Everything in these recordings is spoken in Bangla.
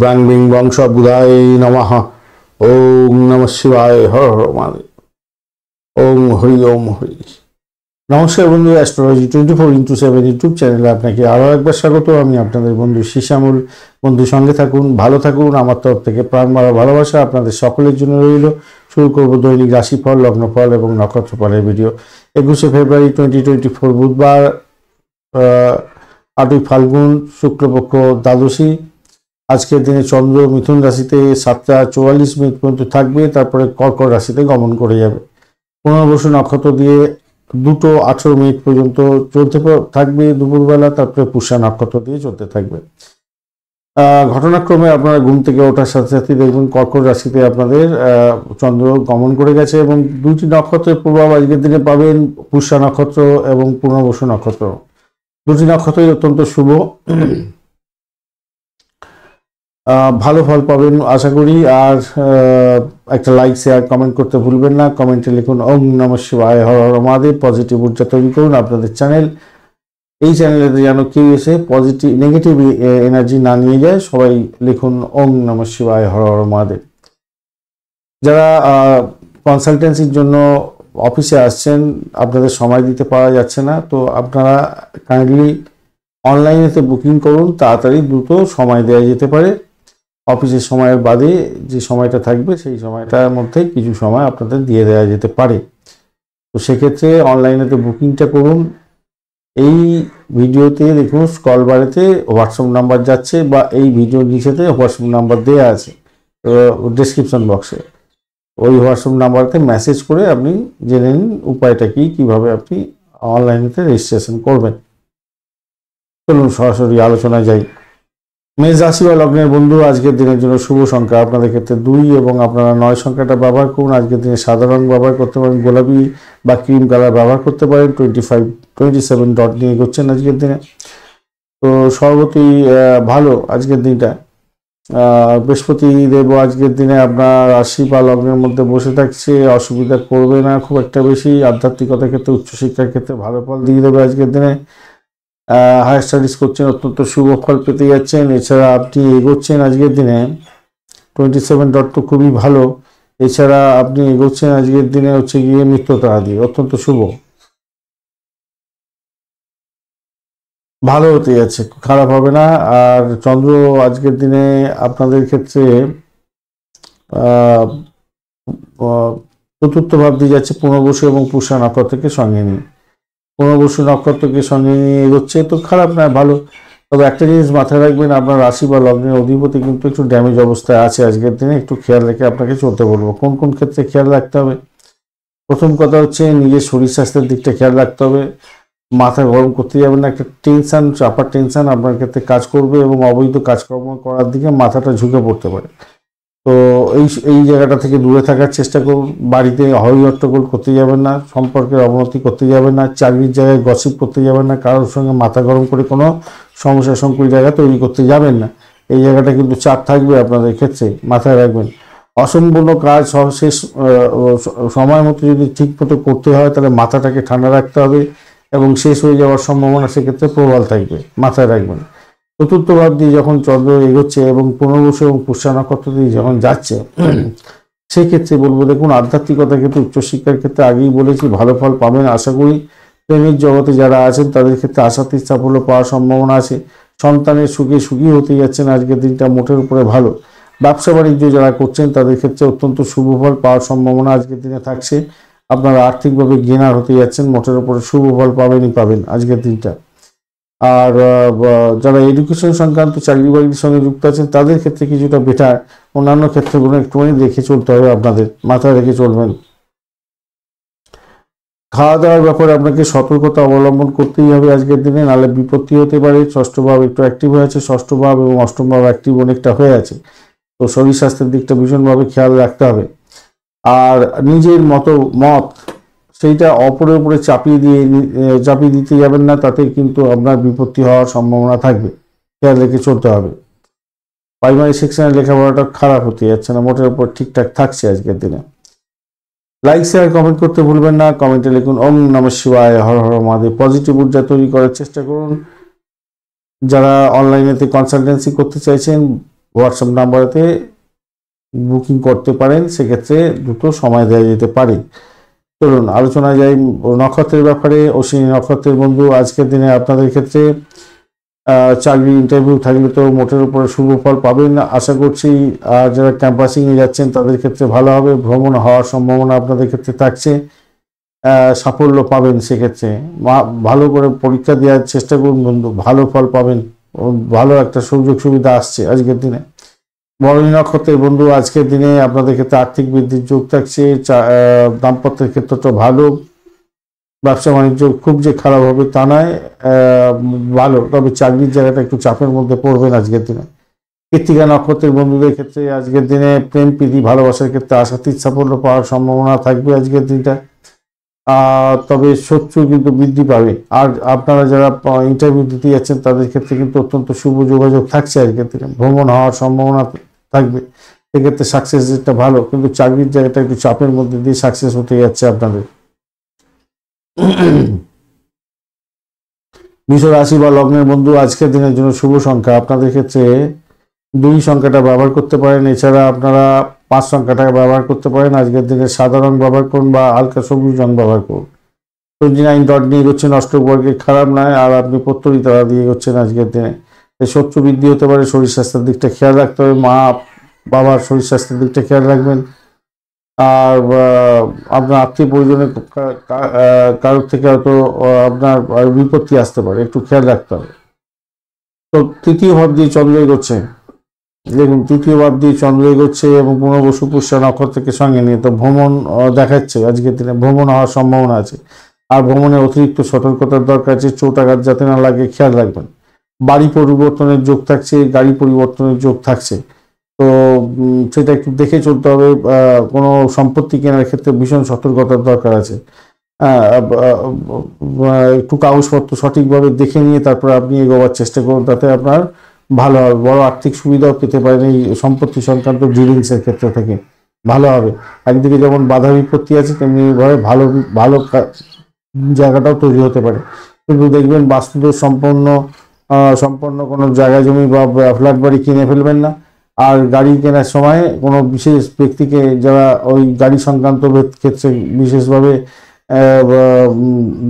ব্রাং বিং বংশ বুধায় নমঃ। ওম নমঃ শিবায়, হর হর মহাদেব। ওম হরি ওম হরি। নমস্কার বন্ধু, অ্যাস্ট্রোলজি 24x7 ইউটিউব চ্যানেলে আপনাকে আরও একবার স্বাগত। আমি আপনাদের বন্ধু শিশামুল। বন্ধু সঙ্গে থাকুন, ভালো থাকুন। আমার তরফ থেকে প্রাণ মারা ভালোবাসা আপনাদের সকলের জন্য রইল। শুরু করব দৈনিক রাশিফল, লগ্নফল এবং নক্ষত্রফলের ভিডিও। 21শে ফেব্রুয়ারি 2024 বুধবার, 8ই ফাল্গুন, শুক্লপক্ষ দ্বাদশী। আজকের দিনে চন্দ্র মিথুন রাশিতে 7টা 44 মিনিট পর্যন্ত থাকবে, তারপরে কর্কট রাশিতে গমন করে যাবে। পুনর্বসু নক্ষত্র দিয়ে 2:18 পর্যন্ত চলতে থাকবে দুপুরবেলা, তারপরে পুষ্যা নক্ষত্র দিয়ে চলতে থাকবে। ঘটনাক্রমে আপনারা ঘুম থেকে ওঠার সাথে সাথে দেখবেন কর্কট রাশিতে আপনাদের চন্দ্র গমন করে গেছে, এবং দুটি নক্ষত্রের প্রভাব আজকের দিনে পাবেন, পুষ্যা নক্ষত্র এবং পুনর্বসু নক্ষত্র। দুটি নক্ষত্রই অত্যন্ত শুভ, ভালো ফল পাবেন আশা করি। আর একটা লাইক, শেয়ার, কমেন্ট করতে ভুলবেন না। কমেন্টে লিখুন ওম নমঃ শিবায়, হর হর মহাদেব। পজিটিভ ঊর্জা তৈরি করুন আপনাদের চ্যানেল। এই চ্যানেলেতে যেন কেউ এসে নেগেটিভ এনার্জি না নিয়ে যায়। সবাই লিখুন ওম নমঃ শিবায়, হর হর মহাদেব। যারা কনসালটেন্সির জন্য অফিসে আসছেন, আপনাদের সময় দিতে পারা যাচ্ছে না, তো আপনারা কাইন্ডলি অনলাইনেতে বুকিং করুন। তাড়াতাড়ি দ্রুত সময় দেওয়া যেতে পারে। অফিসের সময়ের বাদে যে সময়টা থাকবে সেই সময়টার মধ্যে কিছু সময় আপনাদের দিয়ে দেওয়া যেতে পারে। তো সেক্ষেত্রে অনলাইনেতে বুকিংটা করুন। এই ভিডিওতে দেখুন স্ক্রল বারেতে হোয়াটসঅ্যাপ নাম্বার যাচ্ছে, বা এই ভিডিওর নিচেতে হোয়াটসঅ্যাপ নাম্বার দেওয়া আছে ডেসক্রিপশন বক্সে। ওই হোয়াটসঅ্যাপ নাম্বারতে মেসেজ করে আপনি জেনে নিন উপায়টা কি, কীভাবে আপনি অনলাইনেতে রেজিস্ট্রেশন করবেন। চলুন সরাসরি আলোচনায় যাই। মেষ রাশি বা লগ্নের বন্ধু, আজকের দিনের জন্য শুভ সংখ্যা আপনাদের ক্ষেত্রে 2, এবং আপনারা 9 সংখ্যাটা ব্যবহার করুন। আজকের দিনে সাদা রং ব্যবহার করতে পারেন, গোলাপি বা ক্রিম কালার ব্যবহার করতে পারেন। 27 ডট নিয়ে এগোচ্ছেন আজকের দিনে, তো সর্বতই ভালো আজকের দিনটা। বৃহস্পতি দেব আজকের দিনে আপনার রাশি বা লগ্নের মধ্যে বসে থাকছে, অসুবিধা করবে না খুব একটা বেশি। আধ্যাত্মিকতার ক্ষেত্রে, উচ্চশিক্ষার ক্ষেত্রে ভালো ফল দিয়ে দেবে আজকের দিনে। হায়ার স্টাডিজ করছেন, অত্যন্ত শুভ ফল পেতে যাচ্ছেন। এছাড়া আপনি এগোচ্ছেন আজকের দিনে 27 ডট তো খুবই ভালো। এছাড়া আপনি এগোচ্ছেন আজকের দিনে হচ্ছে গিয়ে মিত্রতারা দিয়ে, অত্যন্ত শুভ, ভালো হতে যাচ্ছে, খারাপ হবে না। আর চন্দ্র আজকের দিনে আপনাদের ক্ষেত্রে চতুর্থ ভাব দিয়ে যাচ্ছে পুনর্বসু এবং পুষ্যা নক্ষত্রকে সঙ্গে নিয়ে। পুনর্বসু নক্ষত্রকে সঙ্গে নিয়ে এগোচ্ছে, তো খারাপ না, ভালো। তবে একটা জিনিস মাথায় রাখবেন, আপনার রাশি বা লগ্নের অধিপতি কিন্তু একটু ড্যামেজ অবস্থায় আছে আজকের দিনে। একটু খেয়াল রেখে আপনাকে চলতে বলবো। কোন কোন ক্ষেত্রে খেয়াল রাখতে হবে? প্রথম কথা হচ্ছে নিজের শরীর স্বাস্থ্যের দিকটা খেয়াল রাখতে হবে। মাথা গরম করতে যাবেন না, একটা টেনশন, চাপার টেনশন আপনার ক্ষেত্রে কাজ করবে, এবং অবৈধ কাজকর্ম করার দিকে মাথাটা ঝুঁকে পড়তে পারে। তো এই জায়গাটা থেকে দূরে থাকার চেষ্টা করুন। বাড়িতে হট্টগোল করতে যাবেন না, সম্পর্কের অবনতি করতে যাবেন না, চাকরির জায়গায় গসিপ করতে যাবেন না, কারোর সঙ্গে মাথা গরম করে কোনো সমস্যা সংকুল জায়গা তৈরি করতে যাবেন না। এই জায়গাটা কিন্তু চাপ থাকবে আপনাদের ক্ষেত্রে, মাথায় রাখবেন। অসম্পূর্ণ কাজ শেষ সময় মতো যদি ঠিক মতো করতে হয়, তাহলে মাথাটাকে ঠান্ডা রাখতে হবে, এবং শেষ হয়ে যাওয়ার সম্ভাবনা সেক্ষেত্রে প্রবল থাকবে, মাথায় রাখবেন। চতুর্থ ভাব দিয়ে যখন চন্দ্র এগোচ্ছে এবং পুনর্বসু এবং পুষ্যা নক্ষত্র দিয়ে যখন যাচ্ছে, সেক্ষেত্রে বলবো দেখুন আধ্যাত্মিকতার ক্ষেত্রে, উচ্চশিক্ষার ক্ষেত্রে আগেই বলেছি ভালো ফল পাবেন আশা করি। প্রেমের জগতে যারা আছেন তাদের ক্ষেত্রে আশাতীত সাফল্য পাওয়ার সম্ভাবনা আছে। সন্তানের সুখে সুখী হতে যাচ্ছেন আজকের দিনটা, মোটের উপরে ভালো। ব্যবসা বাণিজ্য যারা করছেন তাদের ক্ষেত্রে অত্যন্ত শুভ ফল পাওয়ার সম্ভাবনা আজকের দিনে থাকছে। আপনারা আর্থিকভাবে গেনার হতে যাচ্ছেন, মোটের উপরে শুভ ফল পাবেন আজকের দিনটা। আর যারা এডুকেশন সংক্রান্ত চাকরি বাকরির সঙ্গে যুক্ত আছেন তাদের ক্ষেত্রে কিছুটা বেটার। অন্যান্য ক্ষেত্রগুলো একটুখানি দেখে চলতে হবে, আপনাদের মাথায় রেখে চলবেন। খাওয়া দাওয়ার ব্যাপারে আপনাকে সতর্কতা অবলম্বন করতেই হবে আজকের দিনে, নাহলে বিপত্তি হতে পারে। ষষ্ঠ ভাব একটু অ্যাক্টিভ হয়ে আছে, ষষ্ঠ ভাব এবং অষ্টম ভাব অ্যাক্টিভ অনেকটা হয়ে আছে, তো শরীর স্বাস্থ্যের দিকটা ভীষণভাবে খেয়াল রাখতে হবে। আর নিজের মত সেইটা অপরের উপরে চাপিয়ে দিতে যাবেন না, তাতে কিন্তু আপনার বিপত্তি হওয়ার সম্ভাবনা থাকবে, খেয়াল রেখে চলতে হবে। প্রাইমারি সেকশনের লেখাপড়াটা খারাপ হতে যাচ্ছে না, মোটের উপর ঠিকঠাক থাকছে আজকের দিনে। লাইক, শেয়ার, কমেন্ট করতে ভুলবেন না। কমেন্টে লিখুন ওম নমঃ শিবায়, হর হর মহাদেব। পজিটিভ ঊর্জা তৈরি করার চেষ্টা করুন। যারা অনলাইনেতে কনসালটেন্সি করতে চাইছেন, হোয়াটসঅ্যাপ নাম্বারেতে বুকিং করতে পারেন, সেক্ষেত্রে দ্রুত সময় দেওয়া যেতে পারে। চলুন আলোচনায় যাই নক্ষত্রের ব্যাপারে। অশ্বিনী নক্ষত্রের বন্ধু, আজকের দিনে আপনাদের ক্ষেত্রে চাকরি ইন্টারভিউ থাকলে তো মোটের উপরে শুভ ফল পাবেন আশা করছি। আর যারা ক্যাম্পাসিংয়ে যাচ্ছেন তাদের ক্ষেত্রে ভালো হবে, ভ্রমণ হওয়ার সম্ভাবনা আপনাদের ক্ষেত্রে থাকছে, সাফল্য পাবেন। সেক্ষেত্রে ভালো করে পরীক্ষা দেওয়ার চেষ্টা করুন বন্ধু, ভালো ফল পাবেন, ভালো একটা সুযোগ সুবিধা আসছে আজকের দিনে। ভরণী নক্ষত্রের বন্ধু, আজকের দিনে আপনাদের ক্ষেত্রে আর্থিক বৃদ্ধির যোগ থাকছে, দাম্পত্যের ক্ষেত্রটা ভালো, ব্যবসা বাণিজ্য খুব যে খারাপ হবে তা নয়, ভালো, তবে চাকরির জায়গাটা একটু চাপের মধ্যে পড়বেন আজকের দিনে। কৃত্তিকা নক্ষত্রের বন্ধুদের ক্ষেত্রে আজকের দিনে প্রেম প্রীতি ভালোবাসার ক্ষেত্রে আশাতীত সাফল্য পাওয়ার সম্ভাবনা থাকবে আজকের দিনটা, তবে শত্রু কিন্তু বৃদ্ধি পাবে। আর আপনারা যারা ইন্টারভিউ দিতে যাচ্ছেন তাদের ক্ষেত্রে কিন্তু অত্যন্ত শুভ যোগাযোগ থাকছে আজকের দিনে, ভ্রমণ হওয়ার সম্ভাবনা থাকবে, সেক্ষেত্রে সাকসেস যেটা ভালো, কিন্তু চাকরির জায়গাটা একটু চাপের মধ্যে দিয়ে সাকসেস হতে যাচ্ছে আপনাদের। বৃষ রাশি বা লগ্নের বন্ধু, আজকের দিনের জন্য শুভ সংখ্যা আপনাদের ক্ষেত্রে 2 সংখ্যাটা ব্যবহার করতে পারেন, এছাড়া আপনারা 5 সংখ্যাটা ব্যবহার করতে পারেন। আজকের দিনে সাদা রং ব্যবহার করুন বা হালকা সবুজ রং ব্যবহার করুন। 29 ডট নিয়ে এগোচ্ছেন, অষ্টবর্গে খারাপ নয়, আর আপনি প্রত্যরী তারা দিয়ে এগোচ্ছেন আজকের দিনে। শত্রু বৃদ্ধি হতে পারে, শরীর স্বাস্থ্যের দিকটা খেয়াল রাখতে হবে, মা বাবার শরীর স্বাস্থ্যের দিকটা খেয়াল রাখবেন। আর আপনার আত্মীয় পরিজনের কারোর থেকে হয়তো আপনার বিপত্তি আসতে পারে, একটু খেয়াল রাখতে হবে। তো তৃতীয় ভাব দিয়ে চন্দ্র এগোচ্ছে, দেখুন তৃতীয় ভাব দিয়ে চন্দ্র এগোচ্ছে এবং পুনর্বসু পুষ্যা নক্ষত্রকে সঙ্গে নিয়ে, তো ভ্রমণ দেখাচ্ছে আজকের দিনে, ভ্রমণ হওয়ার সম্ভাবনা আছে। আর ভ্রমণে অতিরিক্ত সতর্কতার দরকার আছে, চোট আঘাত যাতে না লাগে খেয়াল রাখবেন। বাড়ি পরিবর্তনের যোগ থাকছে, গাড়ি পরিবর্তনের যোগ থাকছে, তো সেটা একটু দেখে চলতে হবে। কোনো সম্পত্তি কেনার ক্ষেত্রে ভীষণ সতর্কতার দরকার আছে, একটু কাগজপত্র সঠিকভাবে দেখে নিয়ে তারপর আপনি এগোবার চেষ্টা করুন, তাতে আপনার ভালো হবে, বড় আর্থিক সুবিধাও পেতে পারেন এই সম্পত্তি সংক্রান্ত ডিলিংসের ক্ষেত্র থেকে, ভালো হবে। একদিকে যেমন বাধা বিপত্তি আছে, তেমনি ভাবে ভালো ভালো জায়গাটাও তৈরি হতে পারে। কিন্তু দেখবেন বাস্তুদোষ সম্পন্ন কোনো জায়গা জমি বা ফ্ল্যাট বাড়ি কিনে ফেলবেন না। আর গাড়ি কেনার সময় কোনো বিশেষ ব্যক্তিকে, যারা ওই গাড়ি সংক্রান্ত ক্ষেত্রে বিশেষভাবে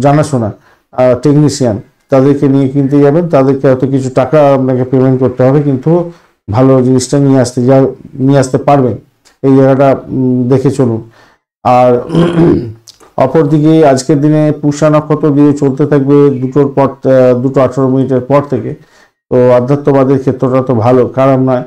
জানাশোনা টেকনিশিয়ান, তাদেরকে নিয়ে কিনতে যাবেন, তাদেরকে হয়তো কিছু টাকা আপনাকে পেমেন্ট করতে হবে, কিন্তু ভালো জিনিসটা নিয়ে আসতে পারবেন, এই জায়গাটা দেখে চলুন। আর অপরদিকে আজকের দিনে পুষ্যা নক্ষত্র দিয়ে চলতে থাকবে 2:18 পর থেকে, তো আধ্যাত্মবাদের ক্ষেত্রটা তো ভালো, খারাপ নয়।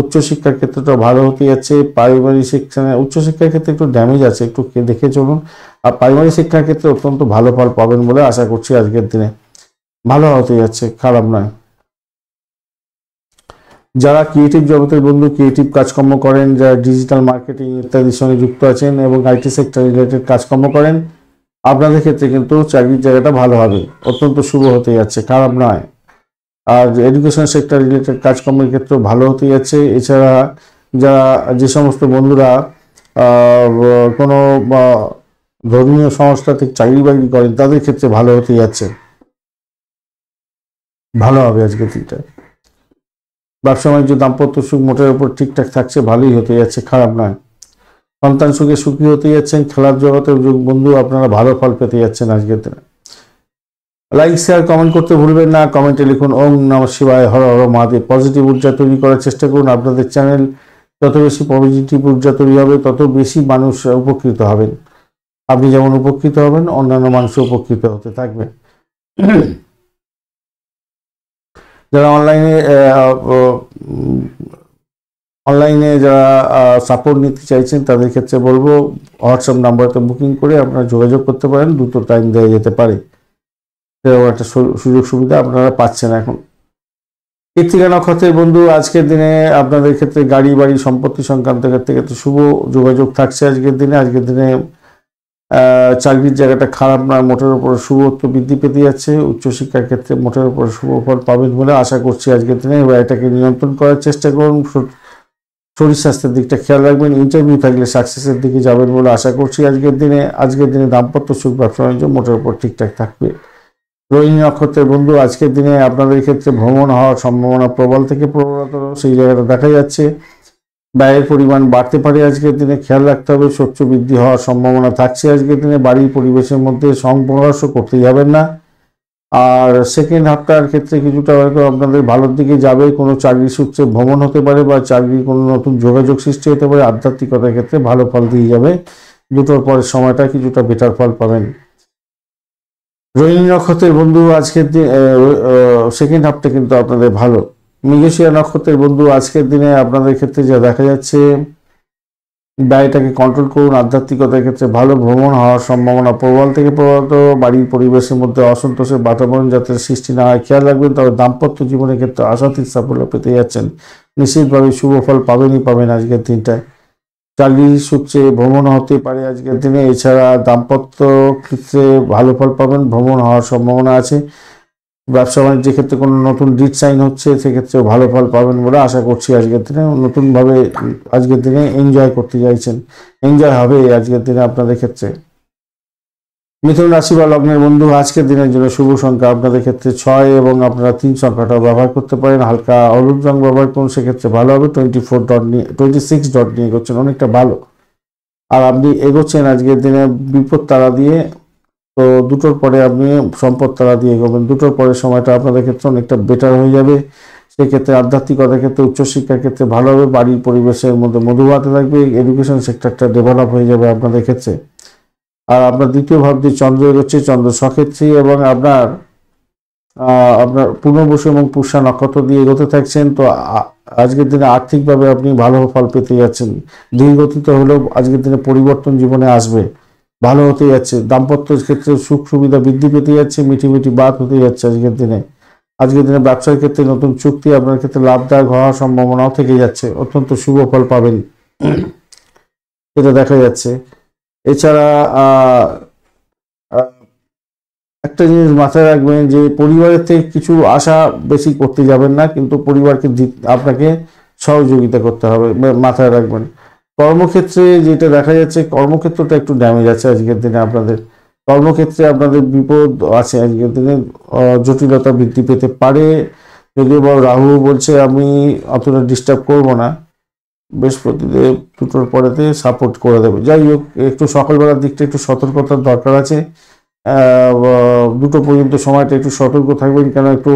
উচ্চশিক্ষার ক্ষেত্রটা ভালো হতে যাচ্ছে, পারিবারিক শিক্ষা, উচ্চশিক্ষার ক্ষেত্রে একটু ড্যামেজ আছে, একটু দেখে চলুন। আর পারিবারিক শিক্ষার ক্ষেত্রে অত্যন্ত ভালো ফল পাবেন বলে আশা করছি আজকের দিনে, ভালো হতে যাচ্ছে, খারাপ নয়। যারা ক্রিয়েটিভ জগতের বন্ধু, ক্রিয়েটিভ কাজকর্ম করেন, যারা ডিজিটাল মার্কেটিং ইত্যাদির সঙ্গে যুক্ত আছেন এবং আইটি সেক্টর রিলেটেড কাজকর্ম করেন, আপনাদের ক্ষেত্রে কিন্তু চাকরির জায়গাটা ভালো হবে, অত্যন্ত শুভ হতে যাচ্ছে, খারাপ নয়। আর এডুকেশন সেক্টর রিলেটেড কাজকর্মের ক্ষেত্রে ভালো হতে যাচ্ছে। এছাড়া যে সমস্ত বন্ধুরা কোনো ধর্মীয় সংস্থা থেকে চাকরি বাকরি করেন, তাদের ক্ষেত্রে ভালো হতে যাচ্ছে, ভালো হবে আজকের দিনটা। ব্যবসা বাণিজ্য দাম্পত্য সুখ মোটের উপর ঠিকঠাক থাকছে, ভালোই হতে যাচ্ছে, খারাপ নয়। সন্তান সুখে সুখী হতে যাচ্ছেন। খেলার জগতের বন্ধু আপনারা ভালো ফল পেতে যাচ্ছেন আজকের দিনে। লাইক শেয়ার কমেন্ট করতে ভুলবেন না, কমেন্টে লিখুন ওম নমঃ শিবায়, হর হর মহাদেব। পজিটিভ ঊর্জা তৈরি করার চেষ্টা করুন। আপনাদের চ্যানেল যত বেশি পজিটিভ ঊর্জা তৈরি হবে, তত বেশি মানুষ উপকৃত হবেন। আপনি যেমন উপকৃত হবেন, অন্যান্য মানুষ উপকৃত হতে থাকবে। যারা অনলাইনে যারা সাপোর্ট নিতে চাইছেন, তাদের ক্ষেত্রে বলবো হোয়াটসঅ্যাপ নাম্বারতে বুকিং করে আপনারা যোগাযোগ করতে পারেন, দ্রুত টাইম দেওয়া যেতে পারে, এরকম একটা সুযোগ সুবিধা আপনারা পাচ্ছেন এখন। কৃত্তিকা নক্ষত্রের বন্ধু, আজকের দিনে আপনাদের ক্ষেত্রে গাড়ি বাড়ি সম্পত্তি সংক্রান্ত ক্ষেত্রে শুভ যোগাযোগ থাকছে আজকের দিনে। আজকের দিনে চাকরির জায়গাটা খারাপ নয়, মোটের উপর শুভত্ব বৃদ্ধি পেতে যাচ্ছে। উচ্চশিক্ষার ক্ষেত্রে মোটের উপর শুভ ফল পাবেন বলে আশা করছি আজকের দিনে। এবার এটাকে নিয়ন্ত্রণ করার চেষ্টা করুন, শরীর স্বাস্থ্যের দিকটা খেয়াল রাখবেন। ইন্টারভিউ থাকলে সাকসেসের দিকে যাবেন বলে আশা করছি আজকের দিনে। দাম্পত্য সুখ, ব্যবসা বাণিজ্য মোটের উপর ঠিকঠাক থাকবে। রোহিণী নক্ষত্রের বন্ধু, আজকের দিনে আপনাদের ক্ষেত্রে ভ্রমণ হওয়ার সম্ভাবনা প্রবল থেকে প্রবলতর সেই জায়গাটা দেখা যাচ্ছে। ব্যয়ের পরিমাণ বাড়তে পারে আজকের দিনে, খেয়াল রাখতে হবে। শস্য বৃদ্ধি হওয়ার সম্ভাবনা থাকছে আজকের দিনে। বাড়ির পরিবেশের মধ্যে সংঘর্ষ করতে যাবেন না। আর সেকেন্ড হাফটার ক্ষেত্রে কিছুটা হয়তো আপনাদের ভালোর দিকে যাবে। কোনো চাকরি সূত্রে ভ্রমণ হতে পারে বা চাকরির কোনো নতুন যোগাযোগ সৃষ্টি হতে পারে। আধ্যাত্মিকতার ক্ষেত্রে ভালো ফল দিয়ে যাবে। দুটোর পরের সময়টা কিছুটা বেটার ফল পাবেন। রোহিণী নক্ষত্রের বন্ধু, আজকের দিন সেকেন্ড হাফটা কিন্তু আপনাদের ভালো। মৃগশিরা নক্ষত্রের বন্ধু, আজকের দিনে আপনাদের ক্ষেত্রে যা দেখা যাচ্ছে, ব্যয়টাকে কন্ট্রোল করুন। আধ্যাত্মিকতার ক্ষেত্রে ভালো, ভ্রমণ হওয়ার সম্ভাবনা প্রবল থেকে প্রবলত। বাড়ির পরিবেশের মধ্যে অসন্তোষের বাতাবরণ যাতে সৃষ্টি না হয় খেয়াল রাখবেন। তবে দাম্পত্য জীবনের ক্ষেত্রে আশাতীত সাফল্য পেতে যাচ্ছেন। নিশ্চিতভাবে শুভ ফল পাবেন আজকের দিনটায়। চাকরি সূত্রে ভ্রমণ হতে পারে আজকের দিনে। এছাড়া দাম্পত্য ক্ষেত্রে ভালো ফল পাবেন, ভ্রমণ হওয়ার সম্ভাবনা আছে। ব্যবসা বাণিজ্যের ক্ষেত্রে কোনো নতুন ডিড সাইন হচ্ছে, সেক্ষেত্রেও ভালো ফল পাবেন বলে আশা করছি। আজকের দিনে নতুনভাবে আজকের দিনে এনজয় করতে চাইছেন, এনজয় হবে আজকের দিনে আপনাদের ক্ষেত্রে। মিথুন রাশি বা লগ্নের বন্ধু, আজকের দিনের জন্য শুভ সংখ্যা আপনাদের ক্ষেত্রে 6 এবং আপনারা 3 সংখ্যাটাও ব্যবহার করতে পারেন। হালকা হলুদ রং ব্যবহার করুন, সেক্ষেত্রে ভালো হবে। 26 ডট নিয়ে এগোচ্ছেন, অনেকটা ভালো। আর আপনি এগোচ্ছেন আজকের দিনে বিপদ তারা দিয়ে, তো দুটোর পরে আপনি সম্পদ তারা দিয়ে এগোবেন। দুটোর পরে সময়টা আপনাদের ক্ষেত্রে অনেকটা বেটার হয়ে যাবে। সেক্ষেত্রে আধ্যাত্মিকতার ক্ষেত্রে, উচ্চশিক্ষার ক্ষেত্রে ভালো হবে। বাড়ির পরিবেশের মধ্যে মধুবাতে থাকবে। এডুকেশন সেক্টরটা ডেভেলপ হয়ে যাবে আপনাদের ক্ষেত্রে। আর আপনার দ্বিতীয় ভাব দিয়ে চন্দ্র এগোচ্ছে, চন্দ্র সক্ষেত্রী এবং আপনার পুনর্বসু এবং পুষ্যা নক্ষত্র দিয়ে এগোতে থাকছেন। তো আজকের দিনে আর্থিকভাবে আপনি ভালো ফল পেতে যাচ্ছেন। ধীরগতিতে হলেও আজকের দিনে পরিবর্তন জীবনে আসবে, ভালো হতে যাচ্ছে। দাম্পত্য ক্ষেত্রে সুখ সুবিধা বৃদ্ধি পেতে যাচ্ছে, মিটি বাত হতে যাচ্ছে আজকের দিনে। আজকের দিনে ব্যবসার ক্ষেত্রে নতুন চুক্তি আপনার ক্ষেত্রে লাভদায়ক হওয়ার সম্ভাবনাও থেকে যাচ্ছে। অত্যন্ত শুভ ফল পাবেন, এটা দেখা যাচ্ছে। এছাড়া একটা জিনিস মাথায় রাখবেন যে পরিবারের থেকে কিছু আশা বেশি করতে যাবেন না, কিন্তু পরিবারকে আপনাকে সহযোগিতা করতে হবে, মাথায় রাখবেন। কর্মক্ষেত্রে যেটা দেখা যাচ্ছে, কর্মক্ষেত্রটা একটু ড্যামেজ আছে আজকের দিনে আপনাদের। কর্মক্ষেত্রে আপনাদের বিপদ আছে আজকের দিনে, জটিলতা বৃদ্ধি পেতে পারে। যদিও বা রাহু বলছে আমি অতটা ডিস্টার্ব করব না, বৃহস্পতিদেব দুটোর পরেতে সাপোর্ট করে দেবে। যাই হোক, একটু সকালবেলার দিকটা একটু সতর্কতার দরকার আছে। দুটো পর্যন্ত সময়টা একটু সতর্ক থাকবেন, কেন একটু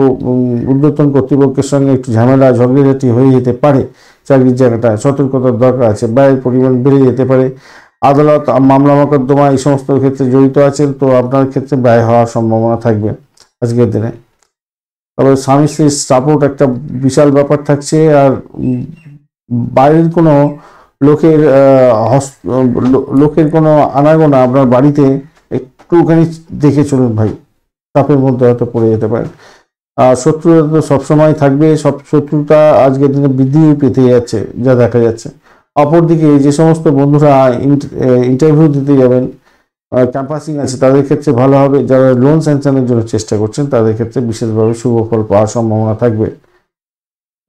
ঊর্ধ্বতন কর্তৃপক্ষের সঙ্গে একটু ঝামেলা ঝগড়াঝাটি হয়ে যেতে পারে। চাকরির জায়গাটায় সতর্কতার দরকার আছে। ব্যয়ের পরিমাণ বেড়ে যেতে পারে। আদালত, মামলা মোকদ্দমা এই সমস্ত ক্ষেত্রে জড়িত আছেন, তো আপনার ক্ষেত্রে ব্যয় হওয়ার সম্ভাবনা থাকবে আজকের দিনে। তবে স্বামী স্ত্রীর সাপোর্ট একটা বিশাল ব্যাপার থাকছে। আর বাইরের কোনো লোকের কোনো আনাগোনা আপনার বাড়িতে একটুখানি দেখে চলুন ভাই, চাপের মধ্যে হয়তো পড়ে যেতে পারেন। আর শত্রুতা তো সবসময় থাকবে, সব শত্রুতা আজকের দিনে বৃদ্ধি পেতে যাচ্ছে যা দেখা যাচ্ছে। অপরদিকে যে সমস্ত বন্ধুরা ইন্টারভিউ দিতে যাবেন, ক্যাম্পাসিং আছে, তাদের ক্ষেত্রে ভালো হবে। যারা লোন স্যাংশনের জন্য চেষ্টা করছেন তাদের ক্ষেত্রে বিশেষভাবে শুভ ফল পাওয়ার সম্ভাবনা থাকবে।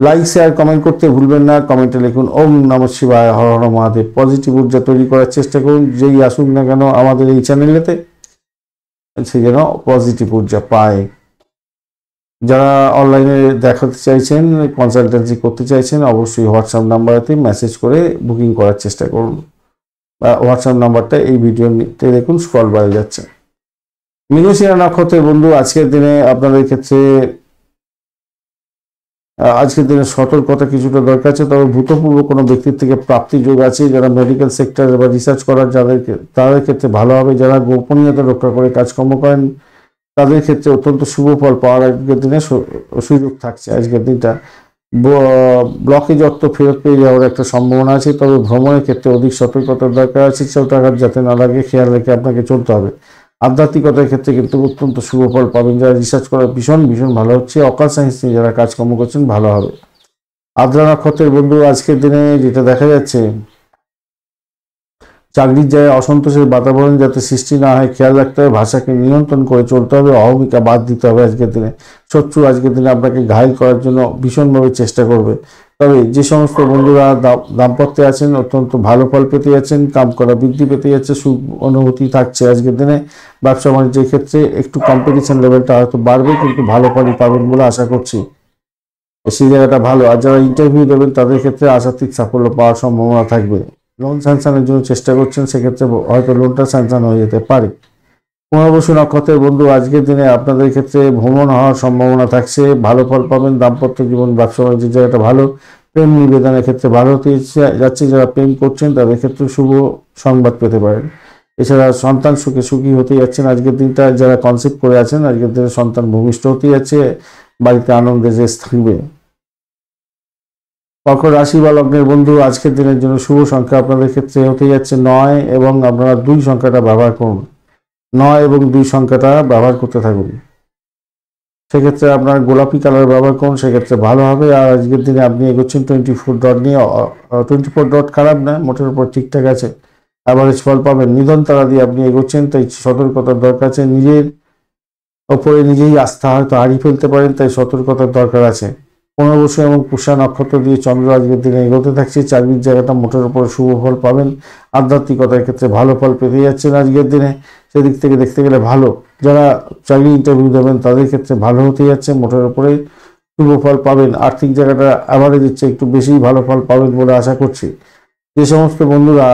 লাইক শেয়ার কমেন্ট করতে ভুলবেন না। কমেন্টে লিখুন ওম নমঃ শিবায়, হর হর মহাদেব। পজিটিভ ঊর্জা তৈরি করার চেষ্টা করুন, যেই আসুক না কেন আমাদের এই চ্যানেলেতে, সে যেন পজিটিভ ঊর্জা পায়। যারা অনলাইনে দেখাতে চাইছেন, কনসালটেন্সি করতে চাইছেন, অবশ্যই হোয়াটসঅ্যাপ নাম্বারতে মেসেজ করে বুকিং করার চেষ্টা করুন। হোয়াটসঅ্যাপ নাম্বারটা এই ভিডিওতে দেখুন, স্ক্রল বারে যাচ্ছে। মৃগশিরা নক্ষত্রের বন্ধু, আজকের দিনে আপনাদের ক্ষেত্রে সতর্কতা কিছুটা দরকার আছে। তবে ভূতপূর্ব কোনো ব্যক্তির থেকে প্রাপ্তি যোগ আছে। যারা মেডিকেল সেক্টর বা রিসার্চ করার তাদের ক্ষেত্রে ভালো হবে। যারা গোপনীয়তা রক্ষা করে কাজকর্ম করেন তাদের ক্ষেত্রে অত্যন্ত শুভ ফল পাওয়ার আজকের দিনে সুযোগ থাকছে। আজকের দিনটা ব্লকেজ অর্থ ফেরত পেয়ে যাওয়ার একটা সম্ভাবনা আছে। তবে ভ্রমণের ক্ষেত্রে অধিক সতর্কতার দরকার আছে। চৌটাঘাত যাতে না লাগে খেয়াল রেখে আপনাকে চলতে হবে। আধ্যাত্মিকতার ক্ষেত্রে কিন্তু অত্যন্ত শুভ ফল পাবেন। যারা রিসার্চ করা ভীষণ ভালো হচ্ছে। অকাল সায়েন্স নিয়ে যারা কাজকর্ম করছেন ভালো হবে। আদ্রা নক্ষত্রের বন্ধু, আজকের দিনে যেটা দেখা যাচ্ছে, চাকরির জায়গায় অসন্তোষের বাতাবরণ যাতে সৃষ্টি না হয় খেয়াল রাখতে হবে। ভাষাকে নিয়ন্ত্রণ করে চলতে হবে। অহমিকা বাদ দিতে হবে আজকের দিনে। শত্রু আজকের দিনে আপনাকে ঘায়েল করার জন্য ভীষণভাবে চেষ্টা করবে। তবে যে সমস্ত বন্ধুরা দাম্পত্যে আছেন অত্যন্ত ভালো ফল পেতে যাচ্ছেন, কাম করা বৃদ্ধি পেতে যাচ্ছে, সুখ অনুভূতি থাকছে আজকের দিনে। ব্যবসা বাণিজ্যের ক্ষেত্রে একটু কম্পিটিশন লেভেলটা হয়তো বাড়বে, কিন্তু ভালো ফলই পাবেন বলে আশা করছি, সেই জায়গাটা ভালো। আর যারা ইন্টারভিউ দেবেন তাদের ক্ষেত্রে আশাতীত সাফল্য পাওয়ার সম্ভাবনা থাকবে। লোন স্যাংশনের জন্য চেষ্টা করছেন, সেক্ষেত্রে হয়তো লোনটা স্যাংশন হয়ে যেতে পারে। পুনর্বসু নক্ষত্রের বন্ধু আজকের দিনে আপনাদের ক্ষেত্রে ভ্রমণ হওয়ার সম্ভাবনা থাকছে, ভালো ফল পাবেন। দাম্পত্য জীবন, ব্যবসা বাণিজ্যের জায়গাটা ভালো। প্রেম নিবেদনের ক্ষেত্রে ভালো হতে যাচ্ছে, যারা প্রেম করছেন তাদের ক্ষেত্রে শুভ সংবাদ পেতে পারেন। এছাড়া সন্তান সুখে সুখী হতে যাচ্ছেন আজকের দিনটা। যারা কনসেপ্ট করে আছেন আজকের দিনে সন্তান ভূমিষ্ঠ হতে যাচ্ছে, বাড়িতে আনন্দের রেশ থাকবে। কর্কট রাশি বা লগ্নের বন্ধু আজকের দিনের জন্য শুভ সংখ্যা আপনাদের ক্ষেত্রে হতে যাচ্ছে 9, এবং আপনারা 2 সংখ্যাটা ব্যবহার করুন। 9 এবং 2 সংখ্যাটা ব্যবহার করতে থাকুন, সেক্ষেত্রে আপনার গোলাপি কালার ব্যবহার করুন, সেক্ষেত্রে ভালো হবে। আর আজকের দিনে আপনি এগোচ্ছেন 24 ডট নিয়ে। 24 ডট খারাপ না, মোটের উপর ঠিকঠাক আছে, অ্যাভারেজ ফল পাবেন। নিধন তারা দিয়ে আপনি এগোচ্ছেন, তাই সতর্কতার দরকার আছে। নিজের ওপরে নিজেই আস্থা হয়তো হারিয়ে ফেলতে পারেন, তাই সতর্কতার দরকার আছে। পুনর্বসু এবং পুষা নক্ষত্র দিয়ে চন্দ্র আজকের দিনে এগোতে থাকছে। চাকরির জায়গাটা মোটের উপর শুভ ফল পাবেন। আধ্যাত্মিকতার ক্ষেত্রে ভালো ফল পেতে যাচ্ছেন আজকের দিনে, সেদিক থেকে দেখতে গেলে ভালো। যারা চাকরি ইন্টারভিউ দেবেন তাদের ক্ষেত্রে ভালো হতে যাচ্ছে, মোটের উপরে শুভ ফল পাবেন। আর্থিক জায়গাটা অ্যাভারেজ দিচ্ছে, একটু বেশি ভালো ফল পাবেন বলে আশা করছি। যে সমস্ত বন্ধুরা